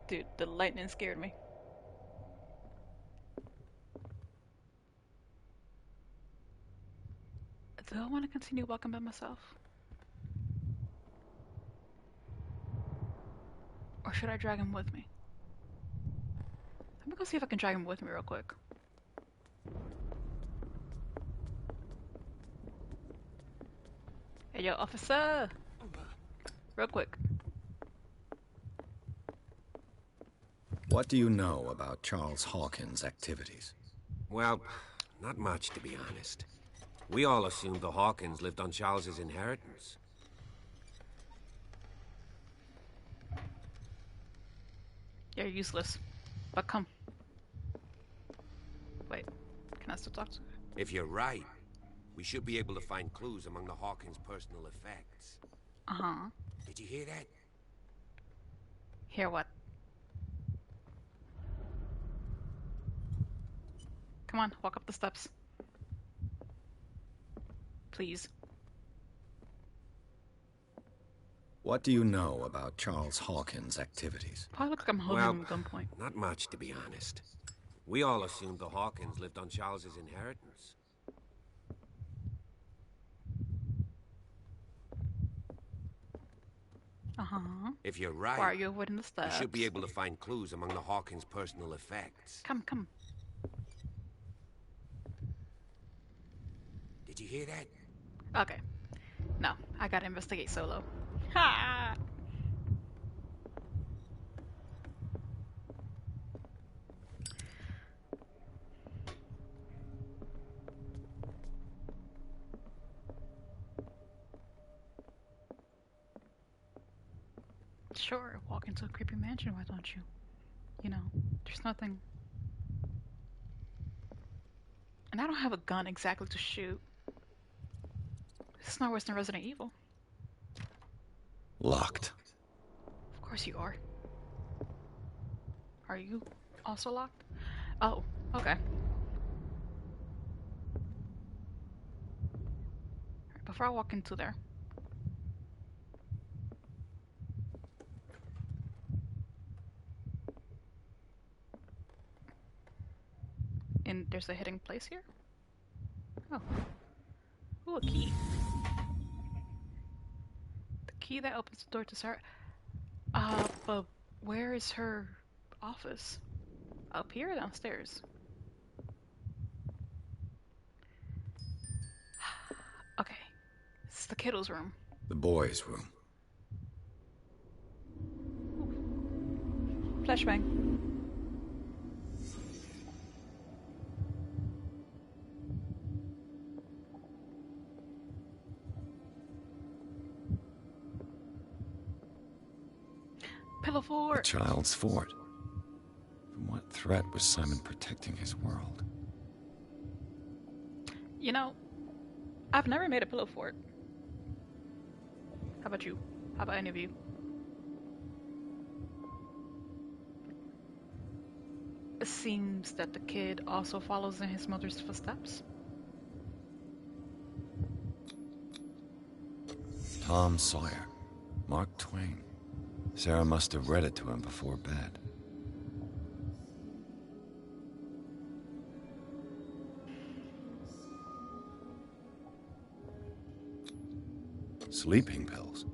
Dude, the lightning scared me. Do I want to continue walking by myself? Or should I drag him with me? Let me go see if I can drag him with me real quick. Hey, yo, officer! Real quick. What do you know about Charles Hawkins' activities? Well, not much, to be honest. We all assumed the Hawkins lived on Charles's inheritance. You're useless. But come. Wait, can I still talk to her? If you're right, we should be able to find clues among the Hawkins' personal effects. Uh-huh. Did you hear that? Hear what? Come on, walk up the steps. Please. What do you know about Charles Hawkins' activities? Probably look like I'm holding him at gunpoint. Not much, to be honest. We all assumed the Hawkins lived on Charles's inheritance. Uh-huh. If you're right, Why are you avoiding the you steps? should be able to find clues among the Hawkins' personal effects. Come. Did you hear that? Okay. No, I gotta investigate solo. Ha! Sure, walk into a creepy mansion, why don't you? You know, there's nothing. And I don't have a gun exactly to shoot. It's not worse than Resident Evil. Locked. Of course you are. Are you also locked? Oh, okay. Alright, before I walk into there. And there's a hidden place here? Oh. Ooh, a key. The key that opens the door to Sarah. But where is her office? Up here or downstairs? Okay. This is the kiddo's room. The boys' room. Flashbang. Pillow fort. The child's fort. From what threat was Simon protecting his world? You know, I've never made a pillow fort. How about you? How about any of you? It seems that the kid also follows in his mother's footsteps. Tom Sawyer. Mark Twain. Sarah must have read it to him before bed. Sleeping pills.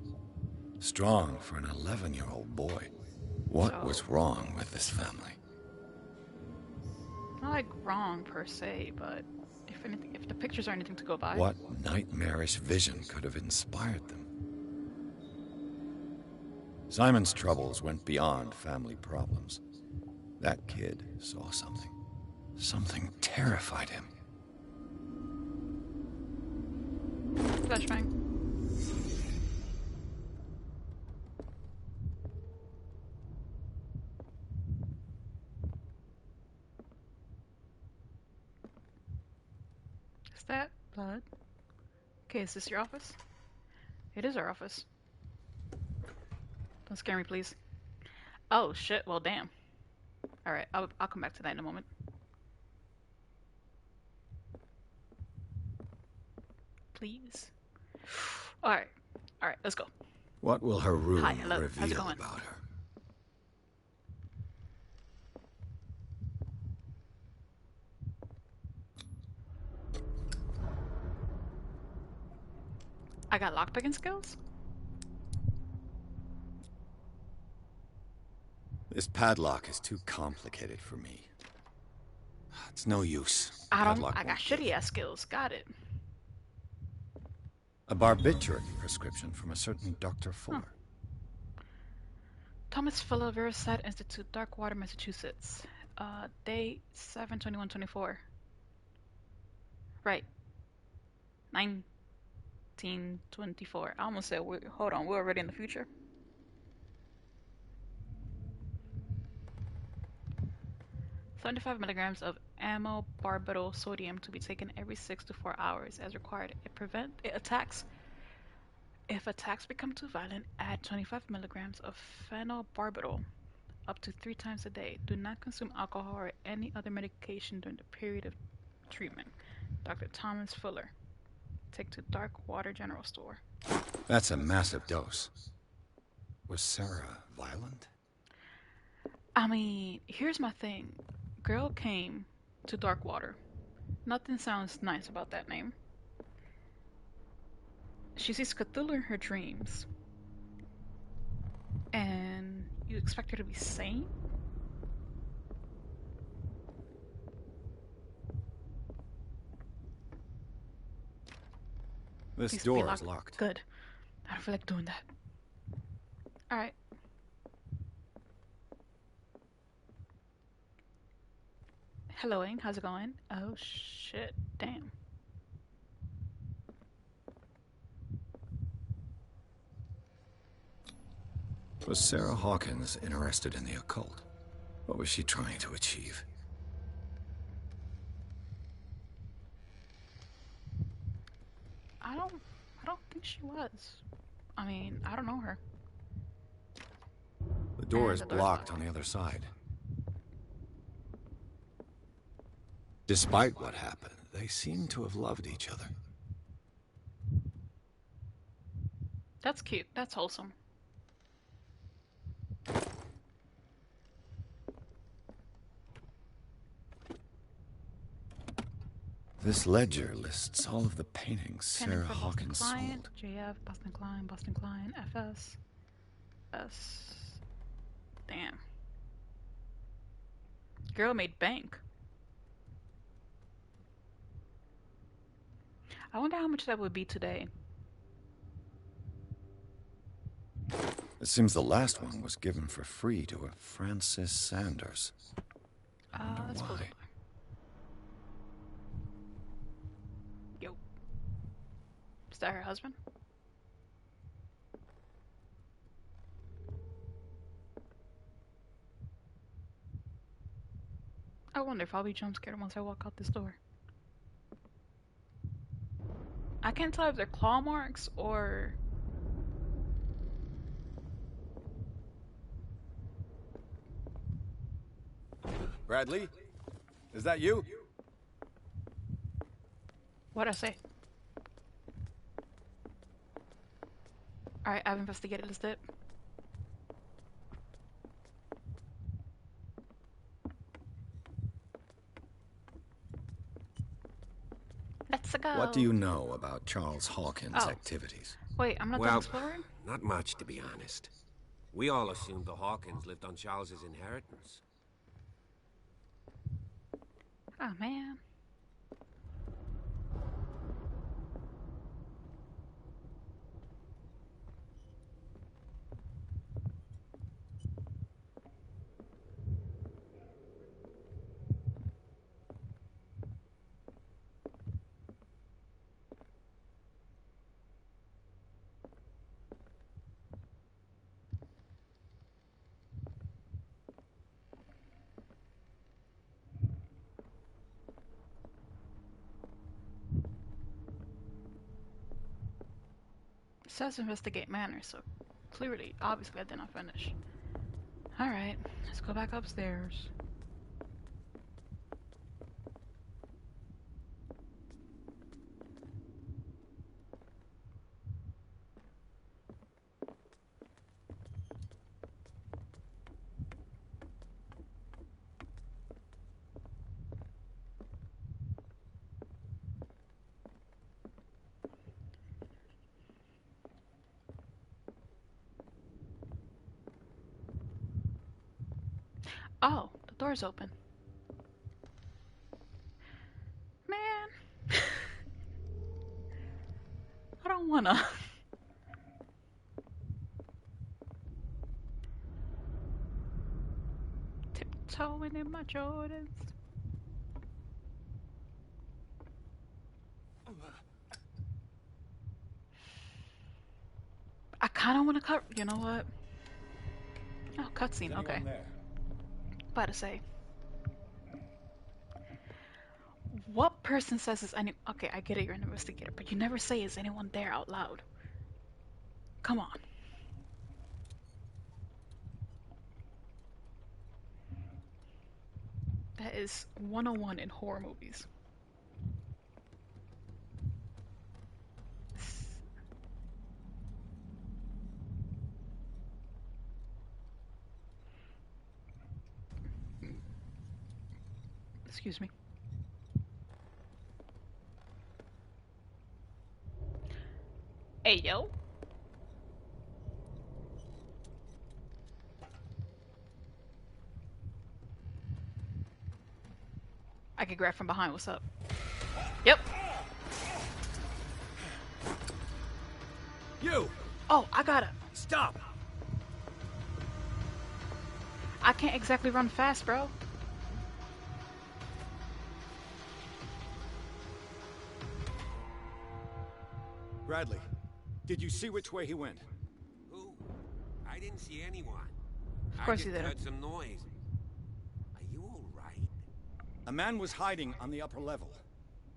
Strong for an 11-year-old boy. What was wrong with this family? Not like wrong per se, but if anything, if the pictures are anything to go by. What nightmarish vision could have inspired them? Simon's troubles went beyond family problems. That kid saw something. Something terrified him. Flashbang. Is that blood? Okay, is this your office? It is our office. Don't scare me, please. Oh shit, well damn. Alright, I'll come back to that in a moment. Please. Alright, let's go. What will her room Hi, hello. How's it reveal going? about her? I got lockpicking skills? This padlock is too complicated for me. It's no use. I Padlock got won't shitty ass skills. Got it. A barbiturate prescription from a certain Dr. Fuller. Thomas Fuller, Veriset Institute, Darkwater, Massachusetts. Date 7/21/24. Right. 1924. I almost said, hold on, we're already in the future. "75 milligrams of amylbarbital sodium to be taken every 6 to 4 hours as required. If attacks become too violent, add 25 milligrams of phenobarbital up to 3 times a day. Do not consume alcohol or any other medication during the period of treatment. Dr. Thomas Fuller." Take to Dark Water General Store. That's a massive dose. Was Sarah violent? I mean, here's my thing. Girl came to Dark Water. Nothing sounds nice about that name. She sees Cthulhu in her dreams. And you expect her to be sane? This Needs to be door is locked. Good. I don't feel like doing that. Alright. Hello, Ing. How's it going? Oh, shit. Damn. Was Sarah Hawkins interested in the occult? What was she trying to achieve? I don't think she was. I mean, I don't know her. The door is blocked on the other side. Despite what happened, they seem to have loved each other. That's cute. That's wholesome. This ledger lists all of the paintings Sarah Hawkins Client, sold. JF, Boston Klein, FS, S. Damn. Girl made bank. I wonder how much that would be today. It seems the last one was given for free to a Francis Sanders. Let's why. close the door. Yo. Is that her husband? I wonder if I'll be jump scared once I walk out this door. I can't tell if they're claw marks or... Bradley? Is that you? What'd I say? Alright, I've investigated this dip. Let's go. What do you know about Charles Hawkins' activities? Wait, I'm not done exploring? Not much, to be honest. We all assumed the Hawkins lived on Charles's inheritance. Oh, man. It says investigate manner, so clearly, obviously I did not finish. Alright, let's go back upstairs. Oh, the door's open. Man. I don't wanna. Tiptoeing in my Jordans. I kinda wanna cut. You know what? Oh, cutscene. Okay. About to say. What person says is any... Okay, I get it, you're an investigator, but you never say is anyone there out loud. Come on. That is 101 in horror movies. Excuse me. Hey, yo. I can grab from behind. What's up? Yep. You! Oh, I got it. Stop! I can't exactly run fast, bro. Bradley, did you see which way he went? Who? I didn't see anyone. Of course I you just didn't. heard some noise. Are you all right? A man was hiding on the upper level.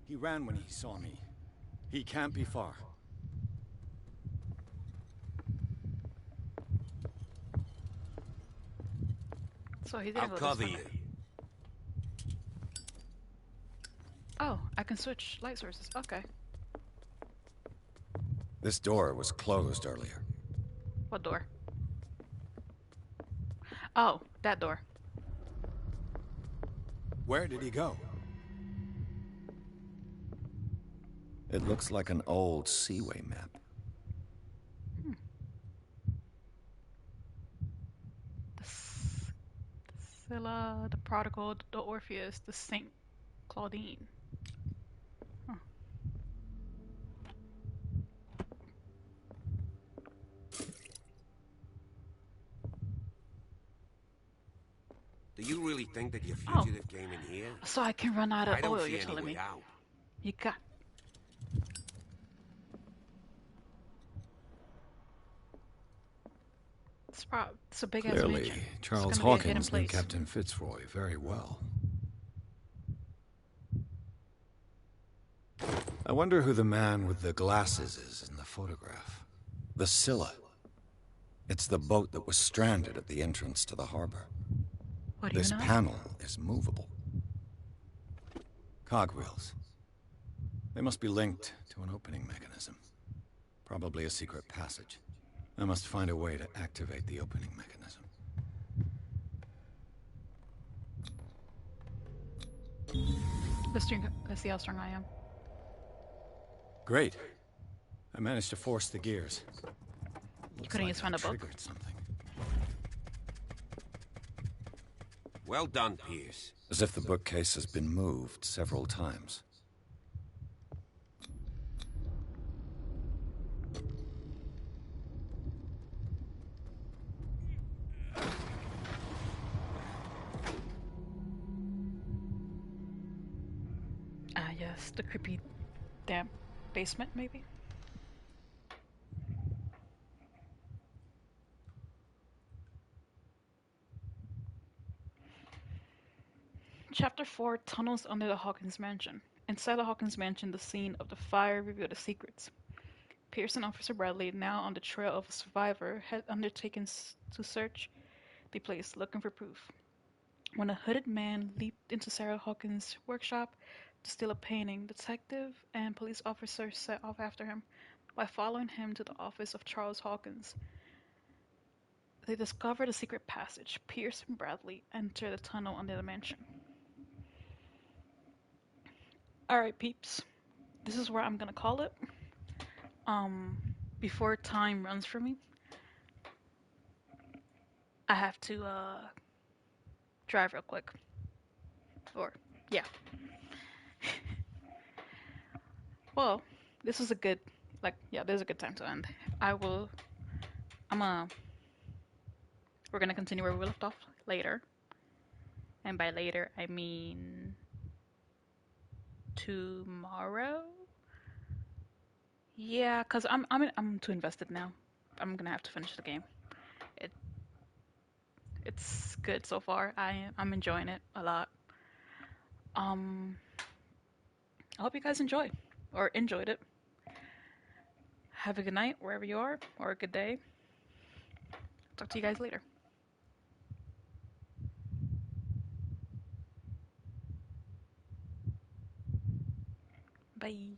He ran when he saw me. He can't be far. So he didn't I'll go cover this way. you. Oh, I can switch light sources. Okay. This door was closed earlier. What door? Oh, that door. Where did he go? It looks like an old Seaway map. The Scylla, the Prodigal, the Orpheus, the Saint Claudine. Huh. Do you really think that your fugitive came in here? So I can run out I of don't oil, see you're any telling way me. out. You got... It's a big ass Clearly, mansion. Charles It's gonna be a hidden Hawkins knew place. Captain Fitzroy very well. I wonder who the man with the glasses is in the photograph. The Scylla. It's the boat that was stranded at the entrance to the harbor. What do you This know? panel is movable. Cogwheels. They must be linked to an opening mechanism. Probably a secret passage. I must find a way to activate the opening mechanism. Let's see how strong I am. Great. I managed to force the gears. You couldn't just find a book? Triggered something. Well done, Pierce. As if the bookcase has been moved several times. Ah, yes, the creepy damp basement, maybe? Chapter 4, Tunnels Under the Hawkins Mansion. Inside the Hawkins Mansion, the scene of the fire revealed the secrets. Pierce and Officer Bradley, now on the trail of a survivor, had undertaken to search the place, looking for proof. When a hooded man leaped into Sarah Hawkins' workshop to steal a painting, detective and police officers set off after him. By following him to the office of Charles Hawkins, they discovered a secret passage. Pierce and Bradley enter the tunnel under the mansion. Alright, peeps. This is where I'm gonna call it. Before time runs for me, I have to drive real quick. Or yeah. Well, this is a good there's a good time to end. We're gonna continue where we left off later. And by later I mean tomorrow? Yeah, cause I'm too invested now. I'm gonna have to finish the game. It's good so far. I'm enjoying it a lot. I hope you guys enjoyed it. Have a good night wherever you are, or a good day. Talk to you guys later. Bye.